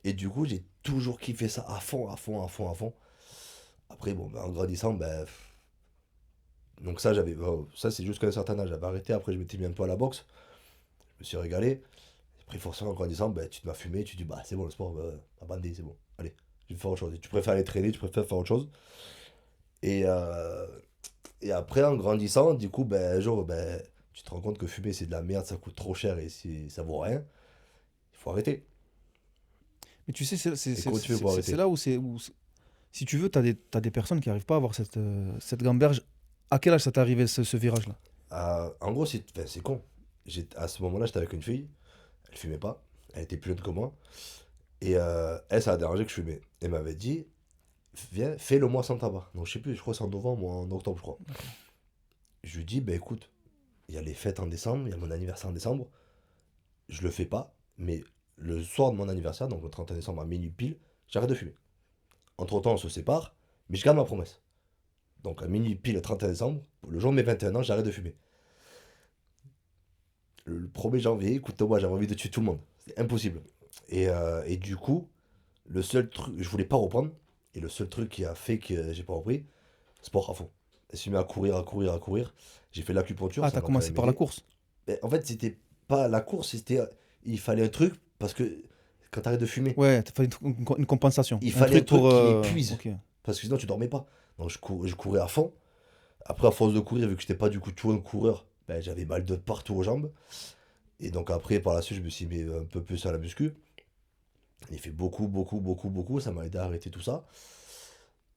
Et du coup, j'ai toujours kiffé ça à fond, à fond, à fond, à fond. Après, bon, en grandissant, donc ça, c'est jusqu'à un certain âge. J'avais arrêté, après, je m'étais mis un peu à la boxe. Je me suis régalé. Après, forcément, en grandissant, tu te m'as fumé, tu te dis, bah, c'est bon, le sport, abandonné, c'est bon. Allez, je vais faire autre chose. Et tu préfères aller traîner, tu préfères faire autre chose. Et, euh, et après, en grandissant, du coup, un jour, tu te rends compte que fumer, c'est de la merde, ça coûte trop cher et ça vaut rien. Il faut arrêter. mais tu sais, Et comment tu fais pour c'est arrêter? là si tu veux, t'as des personnes qui n'arrivent pas à avoir cette gamberge. À quel âge ça t'est arrivé ce virage-là? En gros, c'est con. À ce moment-là, j'étais avec une fille, elle fumait pas, elle était plus jeune que moi. Et elle, ça a dérangé que je fumais. Elle m'avait dit, viens, fais le mois sans tabac. Donc je sais plus, je crois que c'est en novembre ou en octobre, je crois. Je lui dis, écoute, il y a les fêtes en décembre, il y a mon anniversaire en décembre. Je le fais pas, mais le soir de mon anniversaire, donc le 31 décembre à minuit pile, j'arrête de fumer. Entre-temps, on se sépare, mais je garde ma promesse. Donc à minuit pile le 31 décembre, le jour de mes 21 ans, j'arrête de fumer. Le 1er janvier, écoute-moi, j'avais envie de tuer tout le monde. C'est impossible. Et du coup, le seul truc, je voulais pas reprendre, et le seul truc qui a fait que j'ai pas repris, sport à fond. Je me suis mis à courir, à courir, à courir. J'ai fait l'acupuncture, Ah, ça t'as m'a quand commencé même par la aidé. course. Mais en fait, c'était pas la course, il fallait un truc, parce que quand t'arrêtes de fumer, Ouais, t'as fait une compensation. il fallait un truc qui m'épuise, ok. parce que sinon tu dormais pas. Donc je courais à fond. Après, à force de courir, vu que j'étais pas du coup tout un coureur, j'avais mal de partout aux jambes. Et donc après, par la suite, je me suis mis un peu plus à la muscu. J'ai fait beaucoup, beaucoup, beaucoup, beaucoup. Ça m'a aidé à arrêter tout ça.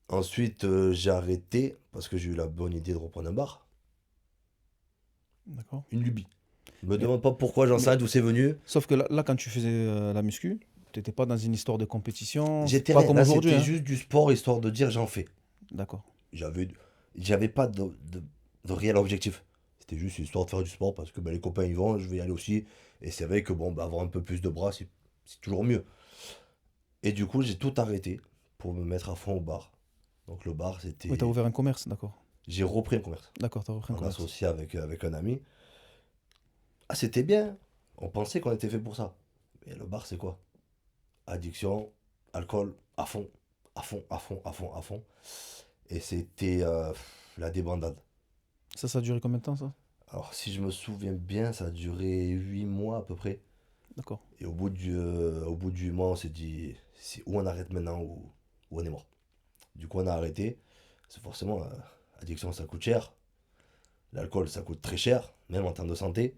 Ensuite, j'ai arrêté parce que j'ai eu la bonne idée de reprendre un bar. D'accord. Une lubie. Je me Mais- demande pas pourquoi, j'en sais rien d'où c'est venu. Sauf que là, quand tu faisais la muscu, t'étais pas dans une histoire de compétition. C'est J'étais pas rien. comme Là, aujourd'hui. c'était Hein. juste du sport, histoire de dire j'en fais. D'accord. J'avais, j'avais pas de réel objectif. C'était juste histoire de faire du sport parce que les copains y vont, je vais y aller aussi. Et c'est vrai que avoir un peu plus de bras, c'est toujours mieux. Et du coup, j'ai tout arrêté pour me mettre à fond au bar. Donc le bar, Oui, t'as c'était... ouvert un commerce, d'accord. J'ai repris un commerce D'accord, t'as repris un en commerce. associé avec un ami. Ah, c'était bien. On pensait qu'on était fait pour ça. Mais le bar, c'est quoi? Addiction, alcool à fond, à fond, à fond, à fond, à fond. Et c'était la débandade. Ça a duré combien de temps, ça? Alors, si je me souviens bien, ça a duré 8 mois à peu près. D'accord. Et au bout du mois, on s'est dit, c'est ou on arrête maintenant ou on est mort. Du coup, on a arrêté. C'est forcément, addiction, ça coûte cher. L'alcool, ça coûte très cher, même en termes de santé.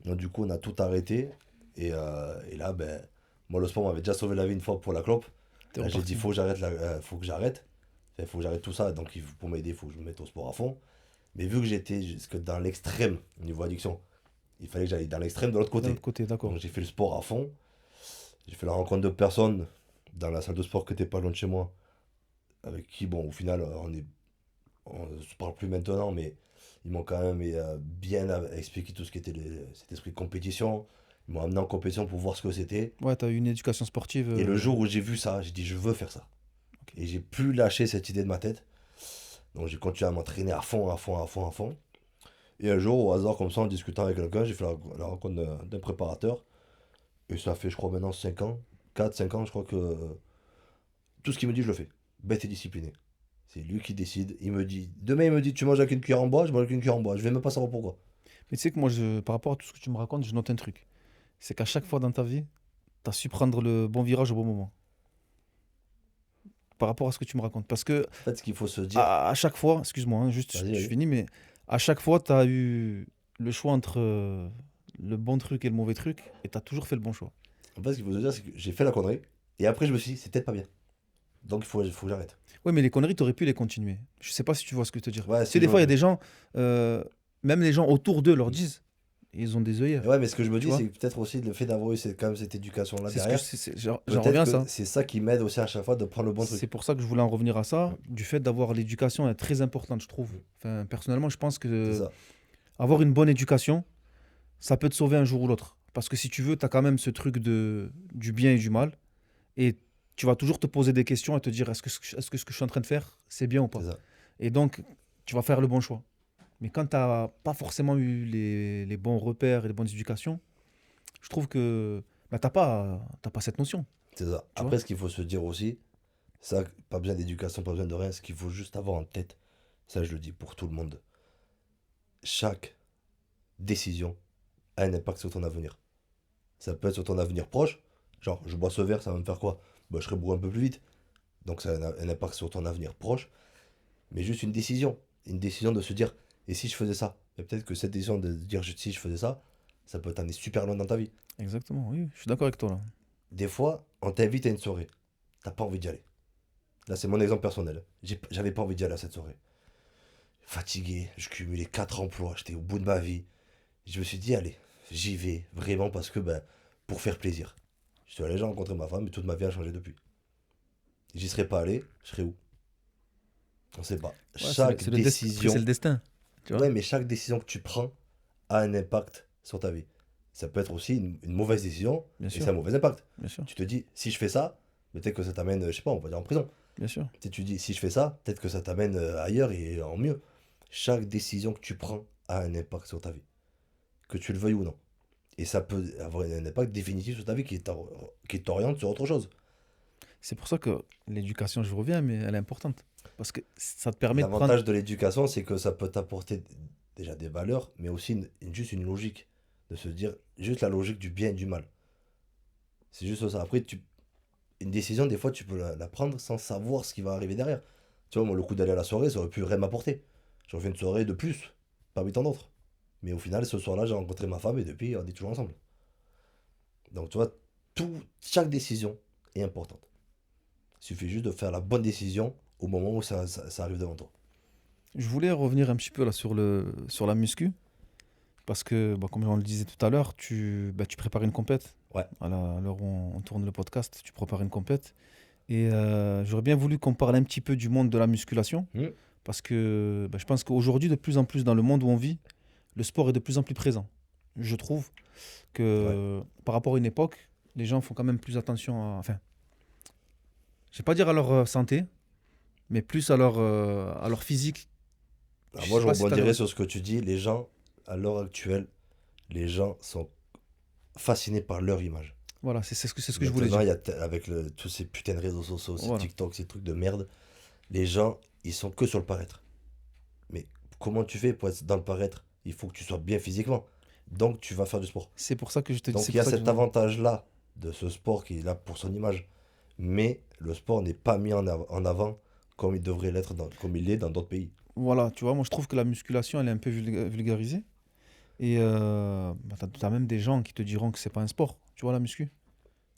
Donc, du coup, on a tout arrêté. Et là, ben, moi, le sport m'avait déjà sauvé la vie une fois pour la clope. T'es Là, j'ai reparti. dit, faut que j'arrête. Enfin, faut que j'arrête tout ça. Donc, pour m'aider, il faut que je me mette au sport à fond. Mais vu que j'étais jusque dans l'extrême au niveau addiction, il fallait que j'aille dans l'extrême de l'autre De côté. l'autre côté, d'accord. Donc, j'ai fait le sport à fond. J'ai fait la rencontre de personnes dans la salle de sport qui était pas loin de chez moi. Avec qui, bon, au final, on se parle plus maintenant, mais ils m'ont quand même bien expliqué tout ce qui était cet esprit de compétition. Ils m'ont amené en compétition pour voir ce que c'était. Ouais, t'as eu une éducation sportive. Et le jour où j'ai vu ça, j'ai dit je veux faire ça. Ok. Et j'ai plus lâché cette idée de ma tête. Donc j'ai continué à m'entraîner à fond, à fond, à fond, à fond. Et un jour, au hasard, comme ça, en discutant avec quelqu'un, j'ai fait la rencontre d'un préparateur. Et ça fait, je crois, maintenant 5 ans. 4, 5 ans, je crois que tout ce qu'il me dit, je le fais. Bête et discipliné. C'est lui qui décide. Il me dit, demain, il me dit, tu manges avec une cuillère en bois, je mange avec une cuillère en bois. Je vais même pas savoir pourquoi. Mais tu sais que moi, par rapport à tout ce que tu me racontes, je note un truc. C'est qu'à chaque fois dans ta vie, tu as su prendre le bon virage au bon moment. Par rapport à ce que tu me racontes. Parce que En fait, ce qu'il faut se dire, à chaque fois, excuse-moi, hein, juste Vas-y, je vas-y. finis, mais à chaque fois, tu as eu le choix entre le bon truc et le mauvais truc, et tu as toujours fait le bon choix. en fait, ce qu'il faut se dire, c'est que j'ai fait la connerie. Et après, je me suis dit, c'est peut-être pas bien. Donc, il faut que j'arrête. Oui, mais les conneries, tu aurais pu les continuer. Je sais pas si tu vois ce que je veux te dire. Ouais, Tu si, sais, je des vois, fois, il y a je des gens, même les gens autour d'eux leur disent, ils ont des œillères. Et ouais, mais ce que je me Tu dis, vois. c'est peut-être aussi le fait d'avoir eu quand même cette éducation-là C'est ce que derrière. j'en Peut-être reviens à que ça. c'est ça qui m'aide aussi à chaque fois de prendre le bon truc. C'est pour ça que je voulais en revenir à ça, du fait d'avoir l'éducation est très importante, je trouve. Enfin, personnellement, je pense C'est que ça. avoir une bonne éducation, ça peut te sauver un jour ou l'autre. Parce que si tu veux, tu as quand même ce truc du bien et du mal. Et tu vas toujours te poser des questions et te dire est-ce que ce que je suis en train de faire, c'est bien ou pas. C'est ça. Et donc, tu vas faire le bon choix. Mais quand tu n'as pas forcément eu les bons repères et les bonnes éducations, je trouve que bah, tu n'as pas cette notion. C'est ça. Tu Après, vois. ce qu'il faut se dire aussi, ça, pas besoin d'éducation, pas besoin de rien. Ce qu'il faut juste avoir en tête, ça, je le dis pour tout le monde. Chaque décision a un impact sur ton avenir. Ça peut être sur ton avenir proche. Genre, je bois ce verre, ça va me faire quoi? Bah, je serai bourré un peu plus vite. Donc, ça a un impact sur ton avenir proche. Mais juste une décision. Une décision de se dire, et si je faisais ça? Et peut-être que cette décision de dire, si je faisais ça, ça peut t'amener super loin dans ta vie. Exactement, oui, je suis d'accord avec toi là. Des fois, on t'invite à une soirée. T'as pas envie d'y aller. Là, c'est mon exemple personnel. J'avais pas envie d'y aller à cette soirée. Fatigué, je cumulais 4 emplois, j'étais au bout de ma vie. Je me suis dit, allez, j'y vais, vraiment, parce que, ben, pour faire plaisir. Je suis allé, j'ai rencontré ma femme, et toute ma vie a changé depuis. J'y serais pas allé, je serais où? On sait pas. Ouais, Chaque c'est le décision. c'est le destin. Tu vois. Ouais, mais chaque décision que tu prends a un impact sur ta vie. Ça peut être aussi une mauvaise décision, Bien et sûr. c'est un mauvais impact. Bien sûr, Tu te dis, si je fais ça, peut-être que ça t'amène, je sais pas, on va dire en prison. bien sûr. Tu dis, si je fais ça, peut-être que ça t'amène ailleurs et en mieux. Chaque décision que tu prends a un impact sur ta vie, que tu le veuilles ou non. Et ça peut avoir un impact définitif sur ta vie qui t'oriente sur autre chose. C'est pour ça que l'éducation, je reviens, mais elle est importante. Parce que ça te permet de prendre. L'avantage de l'éducation, c'est que ça peut t'apporter déjà des valeurs, mais aussi juste une logique. De se dire, juste la logique du bien et du mal. C'est juste ça. Après, une décision, des fois, tu peux la prendre sans savoir ce qui va arriver derrière. Tu vois, moi, le coup d'aller à la soirée, ça aurait pu rien m'apporter. J'aurais fait une soirée de plus, parmi tant d'autres. Mais au final, ce soir-là, j'ai rencontré ma femme et depuis, on est toujours ensemble. Donc, tu vois, chaque décision est importante. Il suffit juste de faire la bonne décision au moment où ça arrive devant toi. Je voulais revenir un petit peu là sur la muscu. Parce que, bah, comme on le disait tout à l'heure, tu prépares une compète. Ouais. À l'heure où on tourne le podcast, tu prépares une compète. Et j'aurais bien voulu qu'on parle un petit peu du monde de la musculation. Mmh. Parce que je pense qu'aujourd'hui, de plus en plus, dans le monde où on vit, le sport est de plus en plus présent. Je trouve que par rapport à une époque, les gens font quand même plus attention à. Enfin, je ne vais pas dire à leur santé, mais plus à leur physique. Alors Je moi, sais je pas si t'as rebondirais le- sur ce que tu dis. Les gens, à l'heure actuelle, les gens sont fascinés par leur image. Voilà, c'est ce que je voulais Maintenant, dire. il y a avec tous ces putains de réseaux sociaux, ces Voilà. TikTok, ces trucs de merde, les gens, ils sont que sur le paraître. Mais comment tu fais pour être dans le paraître? Il faut que tu sois bien physiquement. Donc, tu vas faire du sport. C'est pour ça que je te dis. Donc, C'est il y a pour ça cet que avantage-là de ce sport qui est là pour son image. Mais le sport n'est pas mis en avant comme il devrait l'être, comme il l'est dans d'autres pays. voilà, tu vois, moi je trouve que la musculation, elle est un peu vulgarisée. Et t'as même des gens qui te diront que c'est pas un sport, tu vois, la muscu.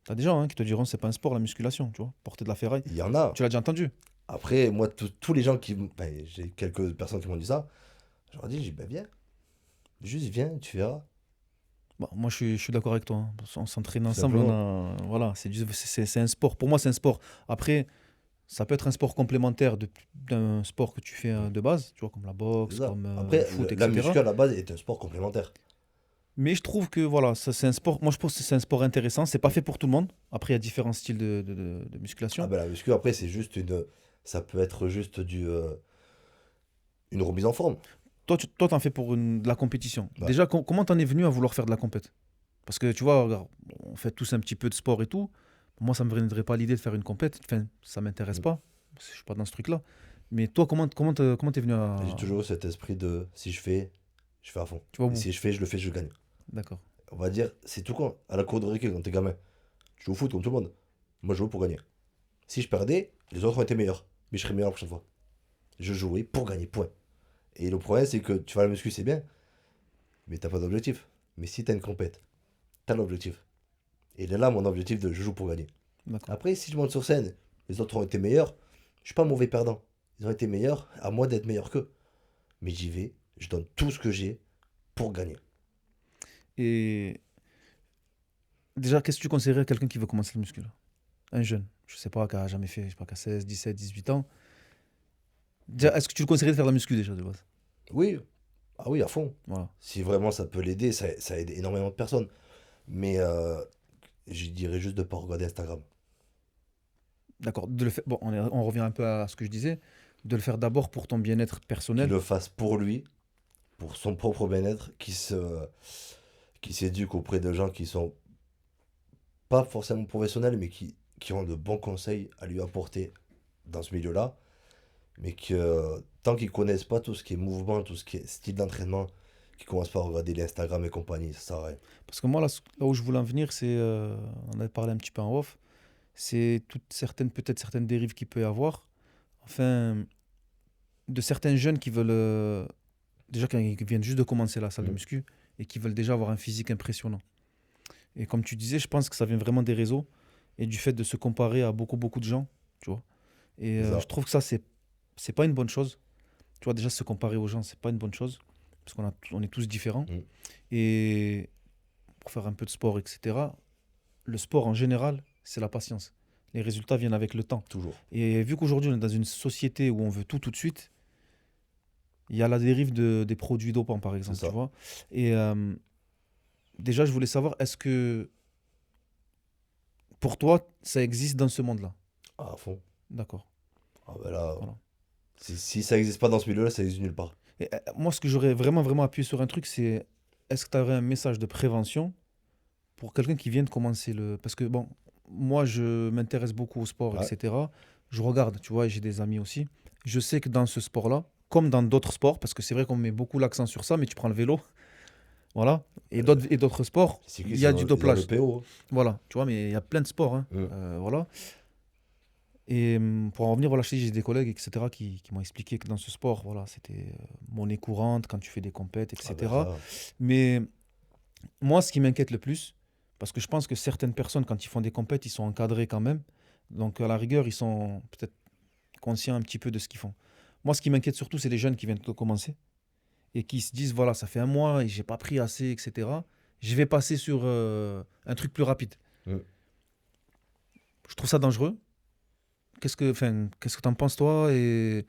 T'as des gens qui te diront que c'est pas un sport, la musculation, tu vois, porter de la ferraille. Il y en a. Tu l'as déjà entendu? Après, moi, tous les gens ben, j'ai quelques personnes qui m'ont dit ça. Je leur ai dit, j'ai dit, ben viens. Juste viens, tu verras. Bon, moi je suis d'accord avec toi, hein. On s'entraîne Tout ensemble, simplement. voilà, c'est un sport. Pour moi, c'est un sport. Après, ça peut être un sport complémentaire d'un sport que tu fais de base, tu vois, comme la C'est boxe, ça. comme le Après, foot, la etc. muscu à la base est un sport complémentaire. Mais je trouve que voilà, ça c'est un sport. Moi je pense que c'est un sport intéressant. C'est pas fait pour tout le monde. Après, il y a différents styles de Ah musculation. ben la muscu, après, c'est juste une. Ça peut être juste une remise en forme. Toi, t'en fais pour de la compétition. Ouais. Déjà, comment t'en es venu à vouloir faire de la compète? Parce que tu vois, regarde, on fait tous un petit peu de sport et tout. Moi, ça me viendrait pas l'idée de faire une compète. Enfin, ça m'intéresse Mm. pas. Je suis pas dans ce truc-là. Mais toi, comment t'es venu à. J'ai toujours eu cet esprit de si je fais à fond. Tu vois, Et bon, si je fais, je le fais, je gagne. d'accord. On va dire, c'est tout con. À la cour de récré, quand t'es gamin, tu joues au foot comme tout le monde. Moi, je joue pour gagner. Si je perdais, les autres ont été meilleurs. Mais je serais meilleur la prochaine fois. Je jouais pour gagner, point. Et le problème, c'est que tu vas à la muscu, c'est bien, mais t'as pas d'objectif. Mais si t'as une compète, t'as l'objectif. Et il est là mon objectif de je joue pour gagner. D'accord. Après, si je monte sur scène, les autres ont été meilleurs, je suis pas mauvais perdant. Ils ont été meilleurs, à moi d'être meilleur qu'eux. Mais j'y vais, je donne tout ce que j'ai pour gagner. Et déjà, qu'est-ce que tu conseillerais à quelqu'un qui veut commencer le muscu, là? Un jeune, je sais pas, qui a jamais fait, je sais pas, qui a 16, 17, 18 ans. Déjà, est-ce que tu le conseillerais de faire de la muscu déjà de base? Oui, ah oui, à fond. Voilà. Si vraiment ça peut l'aider, ça aide énormément de personnes. Mais je dirais juste de pas regarder Instagram. D'accord. De le faire. Bon, on revient un peu à ce que je disais. De le faire d'abord pour ton bien-être Qu'il personnel. le fasse pour lui, pour son propre bien-être, qui s'éduque auprès de gens qui sont pas forcément professionnels, mais qui ont de bons conseils à lui apporter dans ce milieu-là. Mais que tant qu'ils connaissent pas tout ce qui est mouvement, tout ce qui est style d'entraînement, qu'ils commencent pas à regarder les Instagram et compagnie, ça sert à rien. Parce que moi, là où je voulais en venir, c'est. On a parlé un petit peu en off. C'est peut-être certaines dérives qu'il peut y avoir. Enfin, de certains jeunes qui veulent. Déjà, qui viennent juste de commencer la salle de Mhm. muscu et qui veulent déjà avoir un physique impressionnant. Et comme tu disais, je pense que ça vient vraiment des réseaux et du fait de se comparer à beaucoup, beaucoup de gens, tu vois. Et C'est ça. je trouve que ça, c'est pas une bonne chose. Tu vois, déjà, se comparer aux gens, c'est pas une bonne chose. Parce on est tous différents. Mm. Et pour faire un peu de sport, etc., le sport en général, c'est la patience. Les résultats viennent avec le temps. Toujours. Et vu qu'aujourd'hui, on est dans une société où on veut tout de suite, il y a la dérive des produits dopants, par exemple, C'est ça. tu vois. Et déjà, je voulais savoir, est-ce que pour toi, ça existe dans ce monde-là? Ah, à fond. D'accord. Ah, ben là, Voilà. si ça n'existe pas dans ce milieu-là, ça existe nulle part. Et, moi, ce que j'aurais vraiment, vraiment appuyé sur un truc, c'est est-ce que tu aurais un message de prévention pour quelqu'un qui vient de commencer le. Parce que, bon, moi, je m'intéresse beaucoup au sport, Ouais. etc. Je regarde, tu vois, et j'ai des amis aussi. Je sais que dans ce sport-là, comme dans d'autres sports, parce que c'est vrai qu'on met beaucoup l'accent sur ça, mais tu prends le vélo, voilà, et d'autres sports, C'est il y a du dopage. le PO. Voilà, tu vois, mais il y a plein de sports, hein. Voilà. Et pour en revenir, voilà, j'ai des collègues, etc., qui m'ont expliqué que dans ce sport, voilà, c'était monnaie courante quand tu fais des compètes, Ah, etc. ben ça, Mais moi, ce qui m'inquiète le plus, parce que je pense que certaines personnes, quand ils font des compètes, ils sont encadrés quand même. Donc, à la rigueur, ils sont peut-être conscients un petit peu de ce qu'ils font. Moi, ce qui m'inquiète surtout, c'est les jeunes qui viennent de commencer et qui se disent, voilà, ça fait un mois et j'ai pas pris assez, etc. Je vais passer sur un truc plus rapide. Mm. Je trouve ça dangereux. Qu'est-ce que t'en penses, toi? Et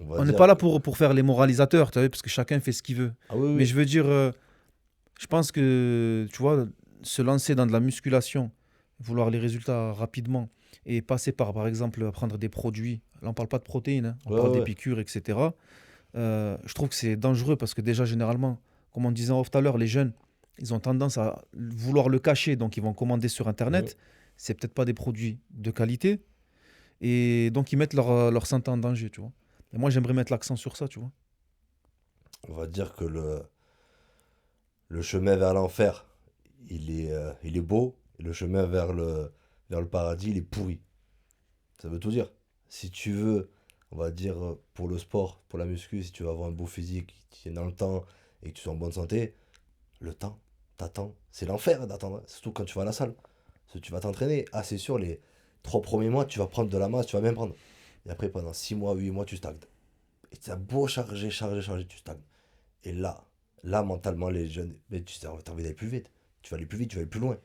va on n'est dire- pas là pour faire les moralisateurs, tu vois, parce que chacun fait ce qu'il veut. Ah oui, oui. Mais je veux dire, je pense que, tu vois, se lancer dans de la musculation, vouloir les résultats rapidement et passer par exemple, à prendre des produits, là on parle pas de protéines, hein, on Ouais, parle des ouais. piqûres, etc. Je trouve que c'est dangereux parce que déjà, généralement, comme on disait en off tout à l'heure, les jeunes, ils ont tendance à vouloir le cacher, donc ils vont commander sur Internet. C'est peut-être pas des produits de qualité. Et donc, ils mettent leur santé en danger, tu vois. Et moi, j'aimerais mettre l'accent sur ça, tu vois. On va dire que le chemin vers l'enfer, il est beau, et le chemin vers le paradis, il est pourri. Ça veut tout dire. Si tu veux, on va dire, pour le sport, pour la muscu, si tu veux avoir un beau physique, qui tienne dans le temps et que tu sois en bonne santé, le temps, t'attends. C'est l'enfer d'attendre, hein. Surtout quand tu vas à la salle. Parce que tu vas t'entraîner. Ah, c'est sûr, les 3 premiers mois, tu vas prendre de la masse, tu vas même prendre. Et après, pendant 6 mois, 8 mois, tu stagnes. Et tu as beau charger, charger, charger, tu stagnes. Et là, mentalement, les jeunes, mais tu as envie d'aller plus vite. Tu vas aller plus vite, tu vas aller plus loin.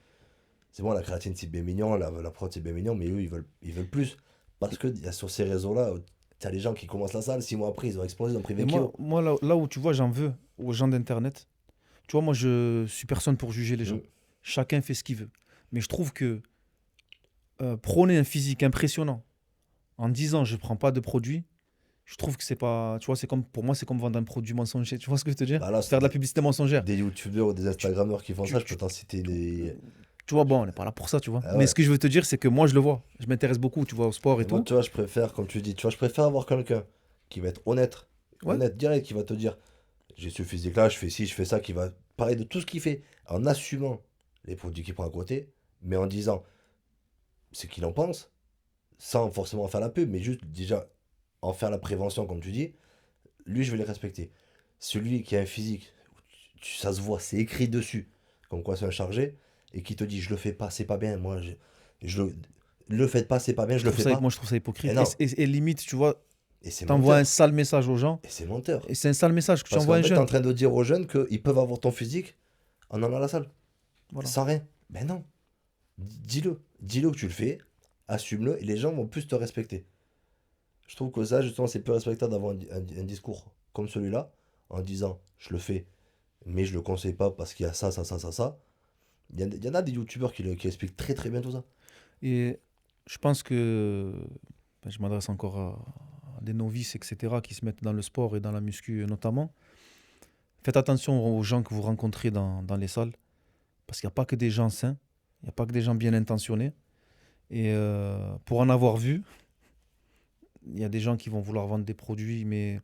C'est bon, la créatine, c'est bien mignon, la prod, c'est bien mignon, mais eux, ils veulent plus. Parce que y a sur ces réseaux-là, tu as les gens qui commencent la salle, 6 mois après, ils ont explosé, ils ont pris Et 20 kilos. moi là où tu vois, j'en veux aux gens d'Internet. Tu vois, moi, je suis personne pour juger les gens. Mm. Chacun fait ce qu'il veut. Mais je trouve que prôner un physique impressionnant en disant je prends pas de produit, je trouve que c'est pas. Tu vois, pour moi, c'est comme vendre un produit mensonger. Tu vois ce que je veux te dire? Bah là, c'est Faire de la publicité mensongère. des youtubeurs ou des instagrammeurs qui font tu- ça, je tu- peux t'en citer des. Tu vois, bon, on n'est pas là pour ça, tu vois. Ah Mais ouais. ce que je veux te dire, c'est que moi, je le vois. Je m'intéresse beaucoup, tu vois, au sport et Et moi, tout. tu vois, je préfère, comme tu dis, tu vois, je préfère avoir quelqu'un qui va être honnête, Ouais. honnête, direct, qui va te dire, j'ai ce physique-là, je fais ci, je fais ça, qui va parler de tout ce qu'il fait, en assumant les produits qu'il prend à côté, mais en disant ce qu'il en pense, sans forcément en faire la pub, mais juste déjà en faire la prévention, comme tu dis, lui, je vais les respecter. Celui qui a un physique, ça se voit, c'est écrit dessus, comme quoi c'est un chargé, et qui te dit, je le fais pas, c'est pas bien, moi, je le faites pas, c'est pas bien, je le fais pas. Moi, je trouve ça hypocrite. Et non. Et limite, tu vois, Et c'est t'envoies un menteur. sale message aux gens. Et c'est menteur. Et c'est un sale message que tu Parce envoies à qu'en un fait, t'es en jeune. train de dire aux jeunes qu'ils peuvent avoir ton physique en allant à la salle. Voilà. Sans rien. Ben non. Dis-le. Dis-le que tu le fais. Assume-le. Et les gens vont plus te respecter. Je trouve que ça, justement, c'est peu respectable d'avoir un discours comme celui-là, en disant, je le fais, mais je le conseille pas parce qu'il y a ça, ça, ça, ça, ça. Il y en a des youtubeurs qui expliquent très très bien tout ça. Et je pense que je m'adresse encore à des novices, etc., qui se mettent dans le sport et dans la muscu notamment. Faites attention aux gens que vous rencontrez dans les salles, parce qu'il n'y a pas que des gens sains, il n'y a pas que des gens bien intentionnés. Et pour en avoir vu, il y a des gens qui vont vouloir vendre des produits, mais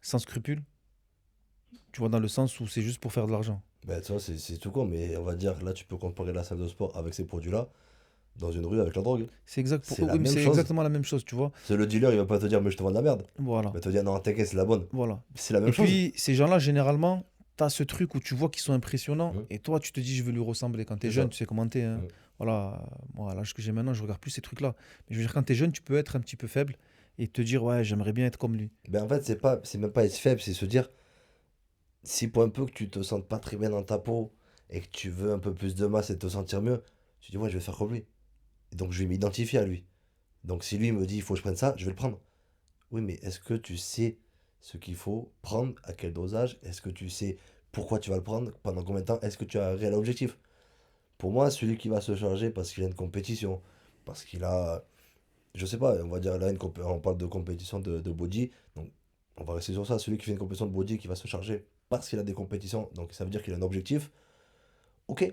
sans scrupule. Tu vois, dans le sens où c'est juste pour faire de l'argent. Ben, tu vois, c'est tout con, mais on va dire, là, tu peux comparer la salle de sport avec ces produits-là dans une rue avec la drogue. C'est C'est la oui, mais même c'est chose. exactement la même chose, tu vois. C'est le dealer, il va pas te dire, mais je te vends de la merde. Voilà, Il va te dire, non, t'inquiète, c'est la bonne. voilà. C'est la même Et chose. puis, ces gens-là, généralement, tu as ce truc où tu vois qu'ils sont impressionnants Mhm. et toi, tu te dis, je veux lui ressembler. Quand tu es C'est jeune, ça. tu sais comment t'es. Hein. Mhm. Voilà, moi, à l'âge que j'ai maintenant, je regarde plus ces trucs-là. Mais je veux dire, quand tu es jeune, tu peux être un petit peu faible et te dire, ouais, j'aimerais bien être comme lui. Ben, en fait, c'est même pas être faible, c'est se dire, si pour un peu que tu te sens pas très bien dans ta peau et que tu veux un peu plus de masse et te sentir mieux, tu dis, ouais, je vais faire comme lui. Et donc, je vais m'identifier à lui. Donc, si lui me dit, il faut que je prenne ça, je vais le prendre. Oui, mais est-ce que tu sais ce qu'il faut prendre, à quel dosage? Est-ce que tu sais pourquoi tu vas le prendre? Pendant combien de temps? Est-ce que tu as un réel objectif? Pour moi, celui qui va se charger parce qu'il a une compétition, parce qu'il a, je sais pas, on va dire là, on parle de compétition de body, donc on va rester sur ça. Celui qui fait une compétition de body qui va se charger parce qu'il a des compétitions, donc ça veut dire qu'il a un objectif. Ok,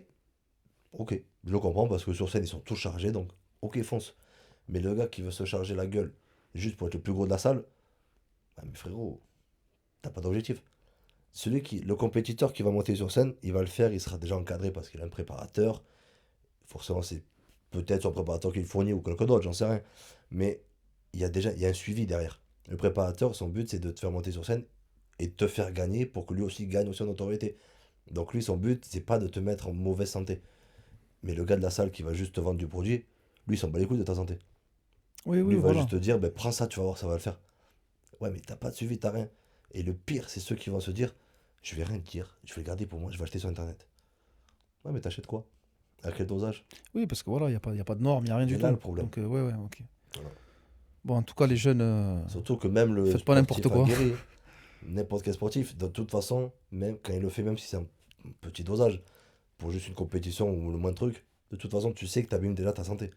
ok, je le comprends parce que sur scène ils sont tous chargés, donc ok, fonce. Mais le gars qui veut se charger la gueule juste pour être le plus gros de la salle, ah, mais frérot, t'as pas d'objectif. Le compétiteur qui va monter sur scène, il va le faire, il sera déjà encadré parce qu'il a un préparateur. Forcément, c'est peut-être son préparateur qui le fournit ou quelqu'un d'autre, j'en sais rien. Mais il y a un suivi derrière. Le préparateur, son but, c'est de te faire monter sur scène et de te faire gagner pour que lui aussi gagne aussi en notoriété. Donc lui, son but, c'est pas de te mettre en mauvaise santé. Mais le gars de la salle qui va juste te vendre du produit, lui, il s'en bat les couilles de ta santé. Oui, Lui, oui, il va voilà. juste te dire, ben, prends ça, tu vas voir, ça va le faire. Ouais, mais t'as pas de suivi, t'as rien. Et le pire, c'est ceux qui vont se dire, je vais rien te dire, je vais le garder pour moi, je vais acheter sur internet. Ouais, mais t'achètes quoi? À quel dosage? Oui, parce que voilà, il y a pas de normes, il n'y a rien C'est du là tout. le problème. Donc, ouais, ouais, ok. Voilà. Bon, en tout cas, les jeunes, Surtout que même le faites pas n'importe sportif quoi. aguerri, n'importe quel sportif, de toute façon, même quand il le fait, même si c'est un petit dosage, pour juste une compétition ou le moins de trucs, de toute façon, tu sais que t'abîmes déjà ta santé.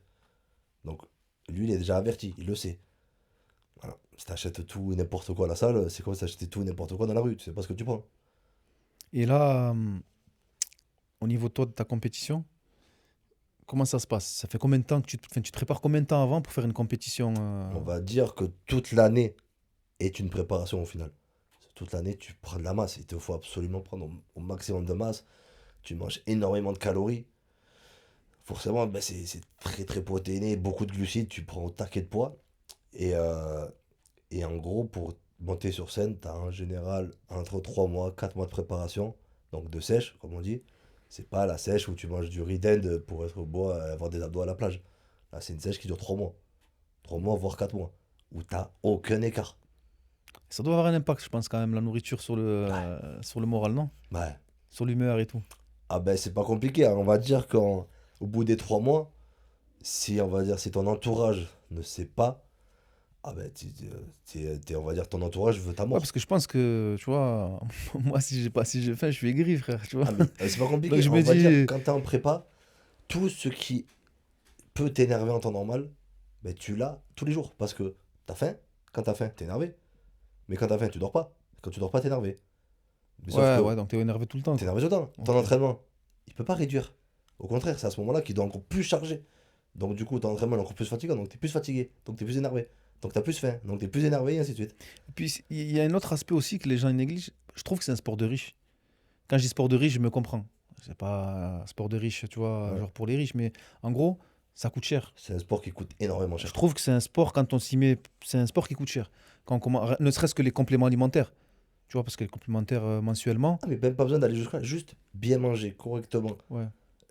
Donc, lui, il est déjà averti, il le sait. Voilà. Si t'achètes tout et n'importe quoi à la salle, c'est comme si t'achetais tout et n'importe quoi dans la rue, tu sais pas ce que tu prends. Et là, au niveau toi, de ta compétition, comment ça se passe? Ça fait combien de temps que tu te prépares combien de temps avant pour faire une compétition On va dire que toute l'année est une préparation au final. Toute l'année, tu prends de la masse. Il te faut absolument prendre au maximum de masse. Tu manges énormément de calories. Forcément, ben, c'est très très protéiné, beaucoup de glucides. Tu prends au taquet de poids. Et, euh, et en gros, pour monter sur scène, tu as en général entre 3 mois, 4 mois de préparation. Donc de sèche, comme on dit. C'est pas la sèche où tu manges du ridend pour être au bois et avoir des abdos à la plage. Là, c'est une sèche qui dure 3 mois. 3 mois, voire 4 mois. Où t'as aucun écart. Ça doit avoir un impact, je pense, quand même, la nourriture sur le moral, non? Ouais. Sur l'humeur et tout. Ah ben, c'est pas compliqué, hein. On va dire qu'au bout des 3 mois, si on va dire si ton entourage ne sait pas, ah ben, on va dire ton entourage veut ta Ouais, mort. parce que je pense que, tu vois, moi, si j'ai faim, je suis aigri, frère, tu vois. Ah, mais c'est pas compliqué. Donc je On me va dire, dis, quand t'es en prépa, tout ce qui peut t'énerver en temps normal, ben, tu l'as tous les jours. Parce que t'as faim. Quand t'as faim, t'es énervé. Mais quand t'as faim, tu dors pas. Quand tu dors pas, t'es énervé. Mais sauf ouais, que ouais, donc t'es énervé tout le temps, t'es quoi. énervé tout le temps. Ton Ok. entraînement, il peut pas réduire. Au contraire, c'est à ce moment-là qu'il doit encore plus charger. Donc du coup, ton entraînement est encore plus fatigant. Donc t'es plus fatigué. Donc t'es plus énervé. Donc t'as plus faim. Donc t'es plus énervé et ainsi de suite. Et puis, il y a un autre aspect aussi que les gens négligent. Je trouve que c'est un sport de riche. Quand je dis sport de riche, je me comprends. C'est pas un sport de riche, tu vois, Ouais. genre pour les riches, mais en gros, ça coûte cher. C'est un sport qui coûte énormément Je cher. trouve que c'est un sport, quand on s'y met, c'est un sport qui coûte cher. Ne serait-ce que les compléments alimentaires. Tu vois, parce que les complémentaires mensuellement, Ah, mais même pas besoin d'aller jusqu'à juste bien manger correctement. ouais.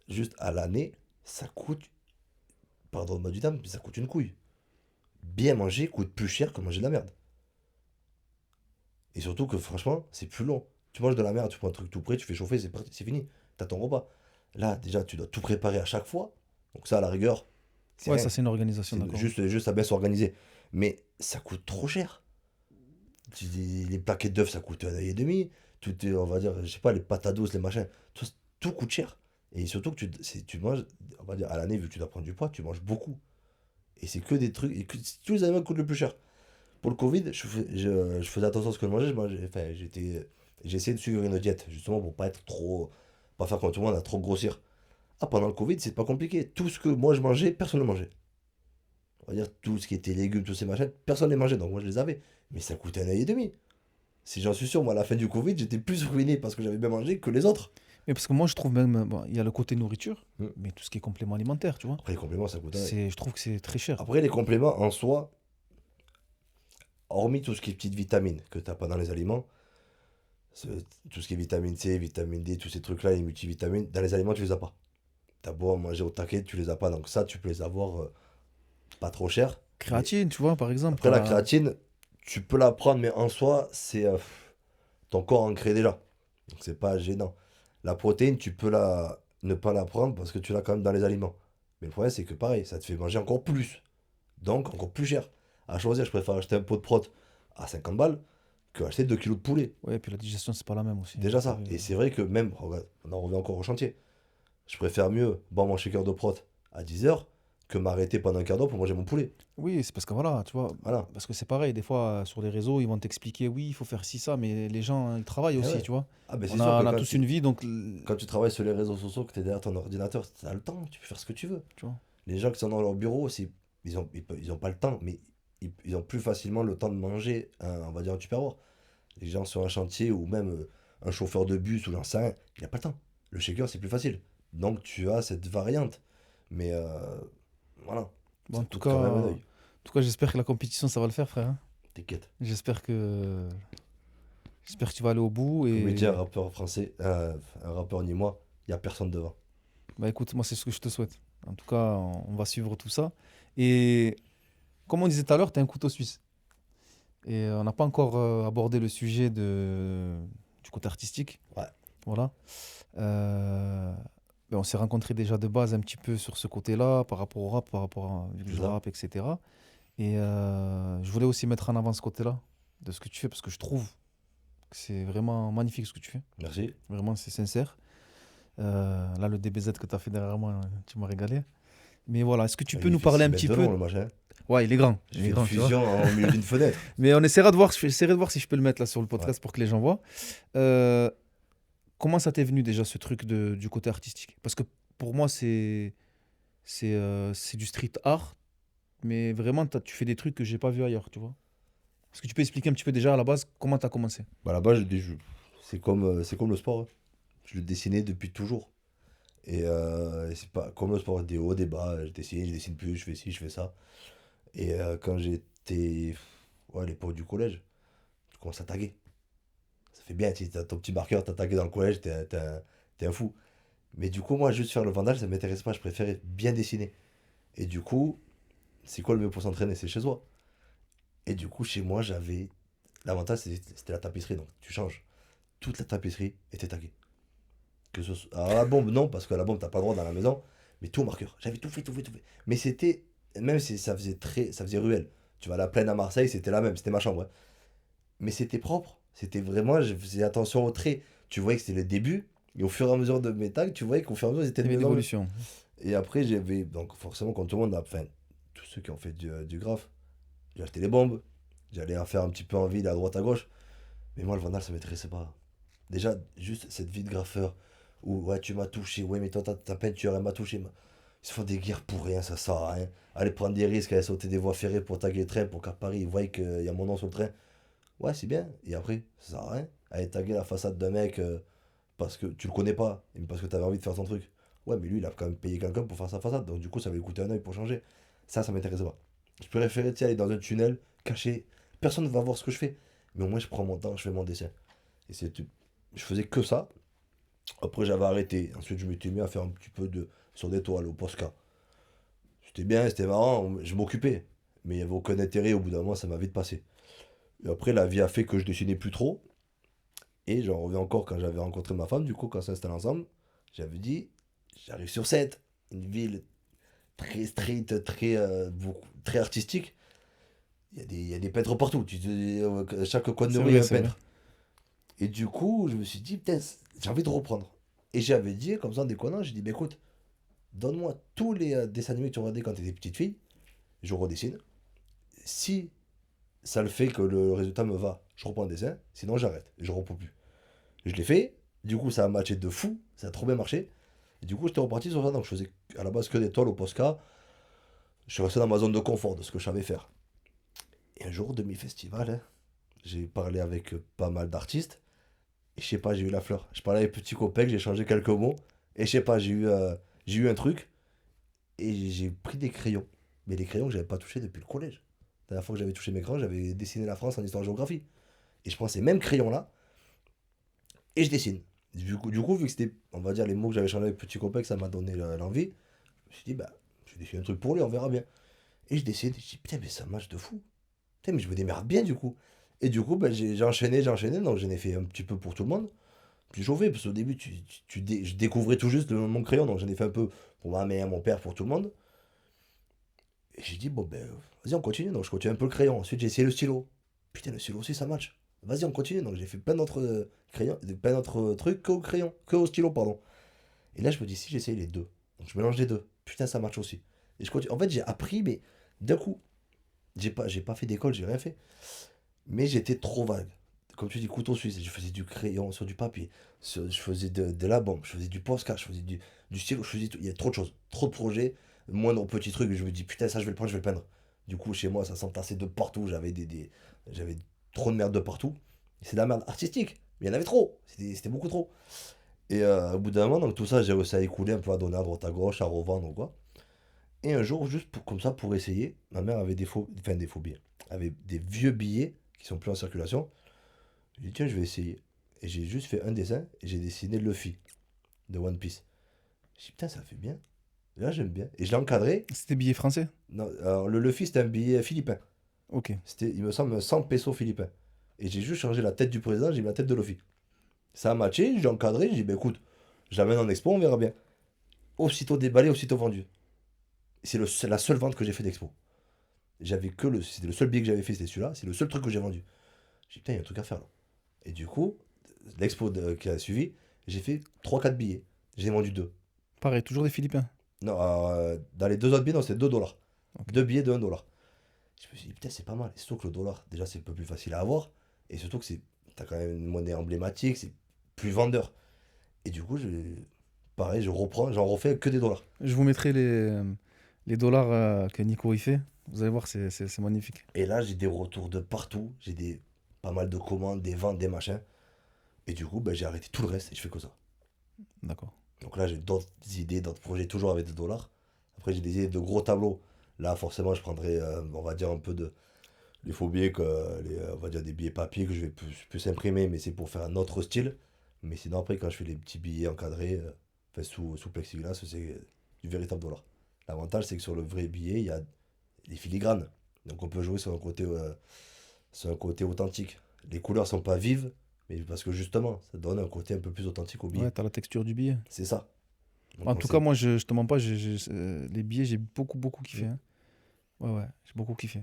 Juste à l'année, ça coûte, pardonne-moi du terme, mais ça coûte une couille. Bien manger coûte plus cher que manger de la merde. Et surtout que franchement, c'est plus long. Tu manges de la merde, tu prends un truc tout prêt, tu fais chauffer, c'est parti, c'est fini. T'as ton repas. Là, déjà, tu dois tout préparer à chaque fois. Donc ça, à la rigueur, c'est Ouais, rien. ça c'est une organisation, C'est d'accord. juste à bien s'organiser. Mais ça coûte trop cher. Les plaquettes d'œufs, ça coûte 1,5 €. Tout on va dire, je sais pas, les patados, les machins, tout coûte cher. Et surtout que tu manges, on va dire, à l'année, vu que tu dois prendre du poids, tu manges beaucoup. Et c'est que des trucs, tous les aliments coûtent le plus cher. Pour le Covid, je faisais attention à ce que je mangeais. Enfin, j'ai essayé de suivre une diète, justement, pour pas être trop, pas faire comme tout le monde, à trop grossir. Ah, pendant le Covid, c'est pas compliqué. Tout ce que moi je mangeais, personne ne mangeait. On va dire tout ce qui était légumes, tous ces machins, personne ne les mangeait, donc moi je les avais. Mais ça coûtait 1,5 €. Si j'en suis sûr, moi à la fin du Covid, j'étais plus ruiné parce que j'avais bien mangé que les autres. Mais parce que moi, je trouve même, bon, il y a le côté nourriture, Mm. mais tout ce qui est complément alimentaire, tu vois, Après les compléments, ça coûte un œil. je trouve que c'est très cher. Après les compléments en soi, hormis tout ce qui est petites vitamines que t'as pas dans les aliments, tout ce qui est vitamine C, vitamine D, tous ces trucs-là, les multivitamines, dans les aliments, tu les as pas. T'as beau en manger au taquet, tu les as pas. Donc ça, tu peux les avoir pas trop cher. Créatine, tu vois, par exemple. Après, la créatine, tu peux la prendre, mais en soi, c'est ton corps en crée déjà. Donc c'est pas gênant. La protéine, tu peux ne pas la prendre parce que tu l'as quand même dans les aliments. Mais le problème, c'est que pareil, ça te fait manger encore plus. Donc encore plus cher. À choisir, je préfère acheter un pot de prot à 50 balles que acheter 2 kilos de poulet. Ouais, puis la digestion, c'est pas la même aussi. Déjà ça. Et c'est vrai que même, regarde, on en revient encore au chantier. Je préfère mieux boire mon shaker de prot à 10 heures que m'arrêter pendant un quart d'heure pour manger mon poulet. Oui, c'est parce que voilà, tu vois, Voilà. parce que c'est pareil, des fois, sur les réseaux, ils vont t'expliquer, oui, il faut faire ci, ça, mais les gens, ils travaillent Eh aussi, ouais. tu vois. Ah ben c'est On sûr a, que on a tous une vie, donc, quand tu travailles sur les réseaux sociaux, que tu es derrière ton ordinateur, tu as le temps, tu peux faire ce que tu veux. tu vois. Les gens qui sont dans leur bureau, ils ont pas le temps, mais ils ont plus facilement le temps de manger, on va dire un tupperware. Les gens sur un chantier ou même un chauffeur de bus ou j'en sais rien, il n'a pas le temps. Le shaker, c'est plus facile. Donc tu as cette variante. Mais voilà. Bon, Ça en tout coûte quand même un cas, œil. j'espère que la compétition, ça va le faire, frère, hein. T'inquiète. J'espère que tu vas aller au bout. Comme il dit un Et rappeur français, un rappeur ni moi, il n'y a personne devant. bah écoute, moi, c'est ce que je te souhaite. En tout cas, on va suivre tout ça. Et comme on disait tout à l'heure, tu es un couteau suisse. Et on n'a pas encore abordé le sujet du côté artistique. Ouais. Voilà. Ben, on s'est rencontrés déjà de base un petit peu sur ce côté-là, par rapport au rap, par rapport à vu que C'est je ça. rappe, etc. Et je voulais aussi mettre en avant ce côté-là de ce que tu fais, parce que je trouve que c'est vraiment magnifique ce que tu fais. Merci. Vraiment, c'est sincère. Là, le DBZ que tu as fait derrière moi, tu m'as régalé. Mais voilà, est-ce que tu peux nous parler un petit peu? Le machin. Ouais, il est grand. Je Il fais est une grand, tu vois. fusion au milieu d'une fenêtre. Mais on essaiera de voir, j'essaierai de voir si je peux le mettre là sur le podcast pour que les gens voient. comment ça t'est venu déjà ce truc du côté artistique? Parce que pour moi, c'est du street art, mais vraiment, tu fais des trucs que j'ai pas vu ailleurs, tu vois. Est-ce que tu peux expliquer un petit peu déjà à la base comment t'as commencé? Bah là-bas, c'est comme le sport, hein. Je le dessinais depuis toujours. Et c'est pas comme le sport, des hauts, des bas. Je dessine plus, je fais ci, je fais ça. Et quand j'étais, ouais, à l'époque du collège, je commence à taguer. Ça fait bien, si t'as ton petit marqueur, t'as tagué dans le collège, t'es un fou. Mais du coup, moi, juste faire le vandal, ça m'intéresse pas. Je préférais bien dessiner. Et du coup, c'est quoi le mieux pour s'entraîner? C'est chez soi. Et du coup, chez moi, j'avais. L'avantage, c'était la tapisserie. Donc, tu changes. Toute la tapisserie était taguée. Alors, la bombe, non, parce que la bombe, t'as pas le droit dans la maison. Mais tout au marqueur. J'avais tout fait, tout fait, tout fait. Mais c'était. Même si ça faisait ruelle. Tu vas à la plaine à Marseille, c'était la même. C'était ma chambre, hein. Mais c'était propre. C'était vraiment. Je faisais attention aux traits. Tu voyais que c'était le début. Et au fur et à mesure de mes tags, tu voyais qu'au fur et à mesure, ils étaient Il y de avait mieux en mieux. l'évolution. Et après, j'avais. Donc, forcément, comme tout le monde, enfin, tous ceux qui ont fait du graphe, j'ai acheté les bombes. J'allais en faire un petit peu en ville à droite à gauche. Mais moi, le vandal, ça m'intéressait pas. Déjà, juste cette vie de graffeur où, ouais, tu m'as touché, ouais, mais toi, ta peinture, elle m'a touché. Ils se font des guerres pour rien, ça sert à rien. Aller prendre des risques, aller sauter des voies ferrées pour taguer le train, pour qu'à Paris, ils voient qu'il y a mon nom sur le train. Ouais, c'est bien. Et après, ça sert à rien. Aller taguer la façade d'un mec parce que tu le connais pas, mais parce que tu avais envie de faire ton truc. Ouais, mais lui, il a quand même payé quelqu'un pour faire sa façade. Donc, du coup, ça va lui coûter un œil pour changer. Ça m'intéressait pas. Je préférais, tu sais, aller dans un tunnel, caché. Personne ne va voir ce que je fais. Mais au moins, je prends mon temps, je fais mon dessin. Et c'est tout. Je faisais que ça. Après, j'avais arrêté. Ensuite, je m'étais mis à faire un petit peu sur des toiles au Posca. C'était bien, c'était marrant. Je m'occupais. Mais il n'y avait aucun intérêt. Au bout d'un moment, ça m'a vite passé. Et après, la vie a fait que je dessinais plus trop. Et j'en reviens encore quand j'avais rencontré ma femme. Du coup, quand on s'est installé ensemble, j'avais dit j'arrive sur 7. Une ville très street, très artistique. Il y a des peintres partout. Chaque coin de C'est rue, il y a vrai, un c'est vrai. peintre. Et du coup, je me suis dit, putain, j'ai envie de reprendre. Et j'avais dit, comme ça en déconnant, j'ai dit, bah, écoute, donne-moi tous les dessins animés que tu regardais quand tu étais petite fille, je redessine. Si ça le fait que le résultat me va, je reprends le dessin, sinon j'arrête, et je reprends plus. Je l'ai fait, du coup ça a matché de fou, ça a trop bien marché. Et du coup j'étais reparti sur ça, donc je faisais à la base que des toiles au Posca. Je suis resté dans ma zone de confort de ce que je savais faire. Et un jour, demi-festival, hein, j'ai parlé avec pas mal d'artistes. Et je sais pas, j'ai eu la fleur. Je parlais avec Petit Copec, j'ai changé quelques mots. Et je sais pas, j'ai eu un truc. Et j'ai pris des crayons. Mais des crayons que j'avais pas touchés depuis le collège. La dernière fois que j'avais touché mes crayons, j'avais dessiné la France en histoire-géographie. Et je prends ces mêmes crayons-là et je dessine. Du coup, vu que c'était, on va dire, les mots que j'avais changé avec Petit Copec, ça m'a donné l'envie. Je me suis dit, bah, je vais dessiner un truc pour lui, on verra bien. Et je dessine, et je dis, putain, mais ça marche de fou. Putain, mais je me démerde bien du coup. Et du coup, bah, j'ai enchaîné, donc j'en ai fait un petit peu pour tout le monde. Puis chauffé, parce qu'au début, je découvrais tout juste mon crayon, donc j'en ai fait un peu pour ma mère, mon père, pour tout le monde. Et j'ai dit, bon, ben, vas-y, on continue. Donc je continue un peu le crayon. Ensuite, j'ai essayé le stylo. Putain, le stylo aussi, ça match. Vas-y, on continue. Donc j'ai fait plein d'autres crayons, plein d'autres trucs que au crayon, que au stylo, pardon. Et là, je me dis, si j'essaye les deux. Donc je mélange les deux. Putain, ça match aussi. Et je continue. En fait, j'ai appris, mais d'un coup, j'ai pas fait d'école, j'ai rien fait. Mais j'étais trop vague. Comme tu dis, couteau suisse, je faisais du crayon sur du papier, je faisais de la bombe, je faisais du Posca, je faisais du stylo, je faisais tout. Il y a trop de choses, trop de projets, moindre petit truc, je me dis putain, ça je vais le prendre, je vais le peindre. Du coup, chez moi, ça s'entassait de partout, j'avais trop de merde de partout. C'est de la merde artistique, mais il y en avait trop, c'était beaucoup trop. Et au bout d'un moment, donc tout ça, j'ai réussi à écouler un peu, à donner à droite à gauche, à revendre ou quoi. Et un jour, juste comme ça, pour essayer, ma mère avait des faux billets, avait des vieux billets qui sont plus en circulation. J'ai dit, tiens, je vais essayer. Et j'ai juste fait un dessin et j'ai dessiné Luffy de One Piece. J'ai dit, putain, ça fait bien. Et là, j'aime bien. Et je l'ai encadré. C'était billet français? Non, alors, le Luffy, c'était un billet philippin. Ok. C'était, il me semble, 100 pesos philippins. Et j'ai juste changé la tête du président, j'ai mis la tête de Luffy. Ça a matché, j'ai encadré, j'ai dit, bah écoute, je l'amène en expo, on verra bien. Aussitôt déballé, aussitôt vendu. C'est la seule vente que j'ai fait d'expo. C'était le seul billet que j'avais fait, c'était celui-là. C'est le seul truc que j'ai vendu. J'ai dit, putain, il y a un truc à faire là. Et du coup, qui a suivi, j'ai fait 3-4 billets. J'ai vendu 2. Pareil, toujours des Philippins. Non, dans les deux autres billets, non, c'est 2 dollars. Ok. 2 billets de 1 dollar. Je me suis dit, putain, c'est pas mal. Et surtout que le dollar, déjà, c'est un peu plus facile à avoir. Et surtout que t'as quand même une monnaie emblématique, c'est plus vendeur. Et du coup, pareil, j'en refais que des dollars. Je vous mettrai les dollars que Nico y fait. Vous allez voir, c'est magnifique. Et là, j'ai des retours de partout. Pas mal de commandes, des ventes, des machins. Et du coup, ben, j'ai arrêté tout le reste et je fais que ça. D'accord. Donc là, j'ai d'autres idées, d'autres projets, toujours avec des dollars. Après, j'ai des idées de gros tableaux. Là, forcément, je prendrai, on va dire, un peu de. Il faut oublier que, on va dire, des billets papier que je vais plus imprimer, mais c'est pour faire un autre style. Mais sinon, après, quand je fais les petits billets encadrés, enfin, sous plexiglas, c'est du véritable dollar. L'avantage, c'est que sur le vrai billet, il y a des filigranes. Donc, on peut jouer sur un côté authentique. Les couleurs sont pas vives, mais parce que justement, ça donne un côté un peu plus authentique au billet. Ouais, t'as la texture du billet. C'est ça. Donc, En on tout sait- cas, moi, je te mens pas, les billets, j'ai beaucoup kiffé. Hein. Ouais, j'ai beaucoup kiffé.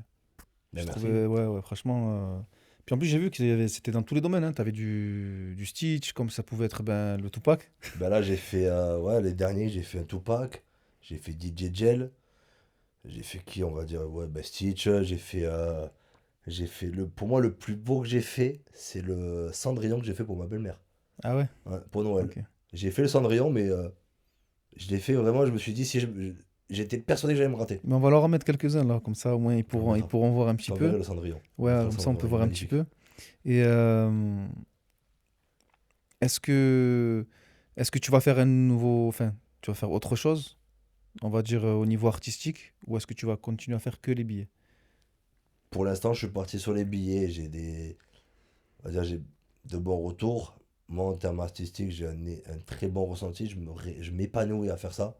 Ben, Je merci. trouvais, ouais, franchement. Puis en plus, j'ai vu que c'était dans tous les domaines. Hein. T'avais du Stitch, comme ça pouvait être ben, le Tupac. Ben là, j'ai fait, ouais, les derniers, j'ai fait un Tupac, j'ai fait DJ Gel, j'ai fait qui, on va dire, ouais, ben Stitch, pour moi, le plus beau que j'ai fait, c'est le Cendrillon que j'ai fait pour ma belle-mère, Ah ouais? ouais, pour Noël. Ok. J'ai fait le Cendrillon, mais je l'ai fait vraiment, je me suis dit, j'étais persuadé que j'allais me rater. Mais on va leur en mettre quelques-uns là, comme ça au moins On ils verra. pourront voir un Je petit t'enverrai peu. le Cendrillon. Ouais, De toute comme façon, ça on peut il est voir un petit magnifique. peu. Et est-ce que est-ce que tu vas faire un nouveau, enfin, tu vas faire autre chose, on va dire au niveau artistique, ou est-ce que tu vas continuer à faire que les billets? Pour l'instant, je suis parti sur les billets, on va dire, j'ai de bons retours. Moi, en termes artistiques, j'ai un très bon ressenti. Je m'épanouis à faire ça.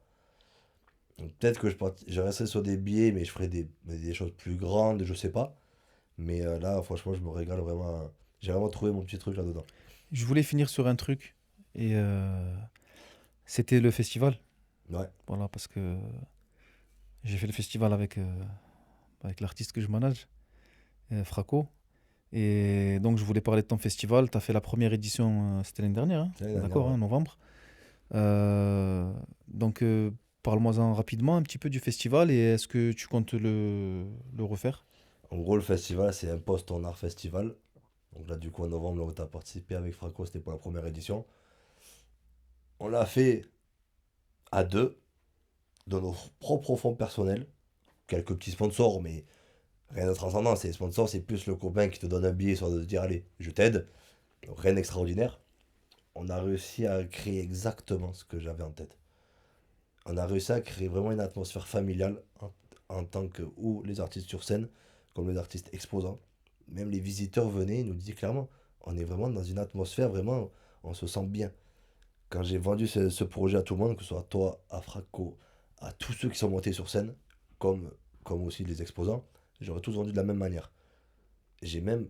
Donc, peut-être que je resterai sur des billets, mais je ferai des choses plus grandes, je sais pas. Mais là, franchement, je me régale vraiment. J'ai vraiment trouvé mon petit truc là-dedans. Je voulais finir sur un truc et c'était le festival. Ouais, Voilà, parce que j'ai fait le festival avec l'artiste que je manage, Fraco. Et donc, je voulais parler de ton festival. Tu as fait la première édition, c'était l'année dernière, hein. c'est l'année dernière, D'accord, ouais. hein, novembre. Donc, parle-moi-en rapidement un petit peu du festival et est-ce que tu comptes le refaire? En gros, le festival, c'est un post en art festival. Donc là, du coup, en novembre, là où tu as participé avec Franco, c'était pour la première édition. On l'a fait à deux, dans nos propres fonds personnels. Quelques petits sponsors, mais rien de transcendant. C'est les sponsors, c'est plus le copain qui te donne un billet, soit de te dire, allez, je t'aide. Donc rien d'extraordinaire. On a réussi à créer exactement ce que j'avais en tête. On a réussi à créer vraiment une atmosphère familiale en tant que ou les artistes sur scène, comme les artistes exposants. Même les visiteurs venaient, ils nous disaient clairement, on est vraiment dans une atmosphère, vraiment, on se sent bien. Quand j'ai vendu ce projet à tout le monde, que ce soit à toi, à Fraco, à tous ceux qui sont montés sur scène, comme aussi les exposants, j'aurais tous vendu de la même manière. J'ai même,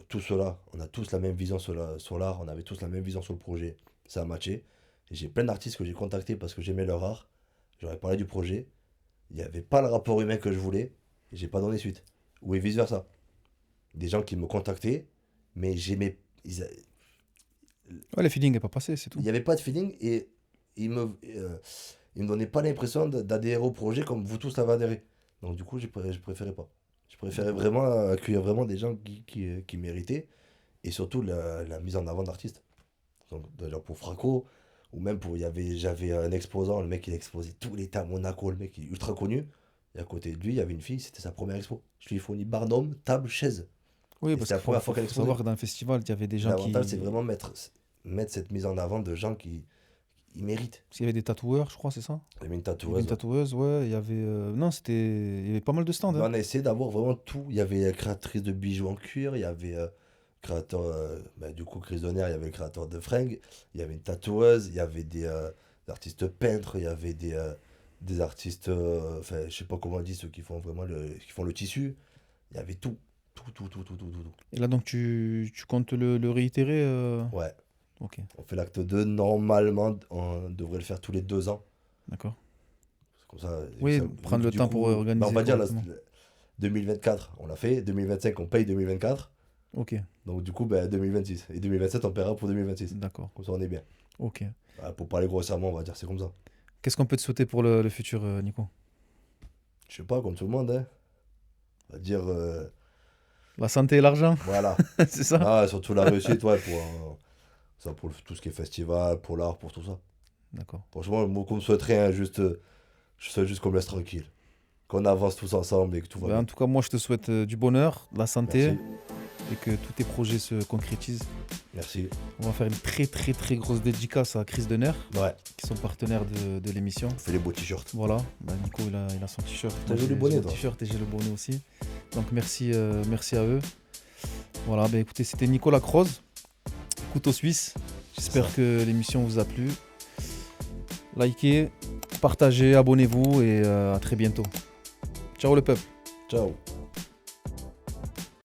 tout cela, on a tous la même vision sur l'art, on avait tous la même vision sur le projet, ça a matché. Et j'ai plein d'artistes que j'ai contactés parce que j'aimais leur art, j'aurais parlé du projet, il n'y avait pas le rapport humain que je voulais, et j'ai pas donné suite. Ou et vice versa. Des gens qui me contactaient, mais Ouais, le feeling n'est pas passé, c'est il tout. n'y avait pas de feeling et ils me donnaient pas l'impression d'adhérer au projet comme vous tous l'avez adhéré. Donc du coup, je préférais pas. Je préférais D'accord. vraiment accueillir vraiment des gens qui méritaient et surtout la mise en avant d'artistes. Donc d'ailleurs pour Franco, ou même j'avais un exposant, le mec il exposait tous les à Monaco, le mec il est ultra connu. Et à côté de lui, il y avait une fille, c'était sa première expo. Je lui ai fourni barnum, table, chaise. Oui, Et parce c'était la qu'il faut, première faut, fois qu'elle faut exposait. savoir que dans le festival, il y avait des gens L'avantage, c'est qui. vraiment mettre cette mise en avant de gens qui ils méritent. Parce qu'il y avait des tatoueurs, je crois, c'est ça? Il y avait une Il y avait une tatoueuse. tatoueuse, ouais. Il y avait. Non, il y avait pas mal de stands. Mais Hein. on a essayé d'avoir vraiment tout. Il y avait créatrice de bijoux en cuir, il y avait créateur, du coup, Chris Donner, il y avait le créateur de fringues, il y avait une tatoueuse, il y avait des artistes peintres, il y avait des artistes, enfin, je sais pas comment on dit, ceux qui font vraiment qui font le tissu. Il y avait tout. Tout, tout, tout, tout, tout, tout, tout. Et là, donc, tu comptes le réitérer Ouais, Ok, on fait l'acte 2. Normalement, on devrait le faire tous les 2 ans. d'accord. Comme ça, Oui, prendre le du temps coup, pour on organiser va dire correctement. 2024, on l'a fait. 2025, on paye 2024. Ok, Donc du coup, 2026. Et 2027, on paiera pour 2026. d'accord. Comme ça, on est bien. Ok. Pour parler grossièrement, on va dire c'est comme ça. Qu'est-ce qu'on peut te souhaiter pour le futur, Nico? Je sais pas, comme tout le monde, hein. On va dire, La santé et l'argent, voilà. c'est ça? Ah, surtout la réussite, ouais, Ça pour tout ce qui est festival, pour l'art, pour tout ça. D'accord. Franchement, moi, qu'on me souhaite rien, je souhaite juste qu'on me laisse tranquille. Qu'on avance tous ensemble et que tout va Ben, en bien. tout cas, moi, je te souhaite du bonheur, de la santé Merci. et que tous tes projets se concrétisent. Merci. On va faire une très très très grosse dédicace à Chris Denner, Ouais, qui sont partenaires de l'émission. on fait les beaux t-shirts. Voilà, ben, Nico il a son t-shirt. T'as Moi, joli j'ai bonnet, mon toi. t-shirt et j'ai le bonnet aussi. Donc merci à eux. Voilà, ben écoutez, c'était Nicolas Croze, couteau suisse. J'espère ça. que l'émission vous a plu. Likez, partagez, abonnez-vous et à très bientôt. Ciao le peuple. Ciao.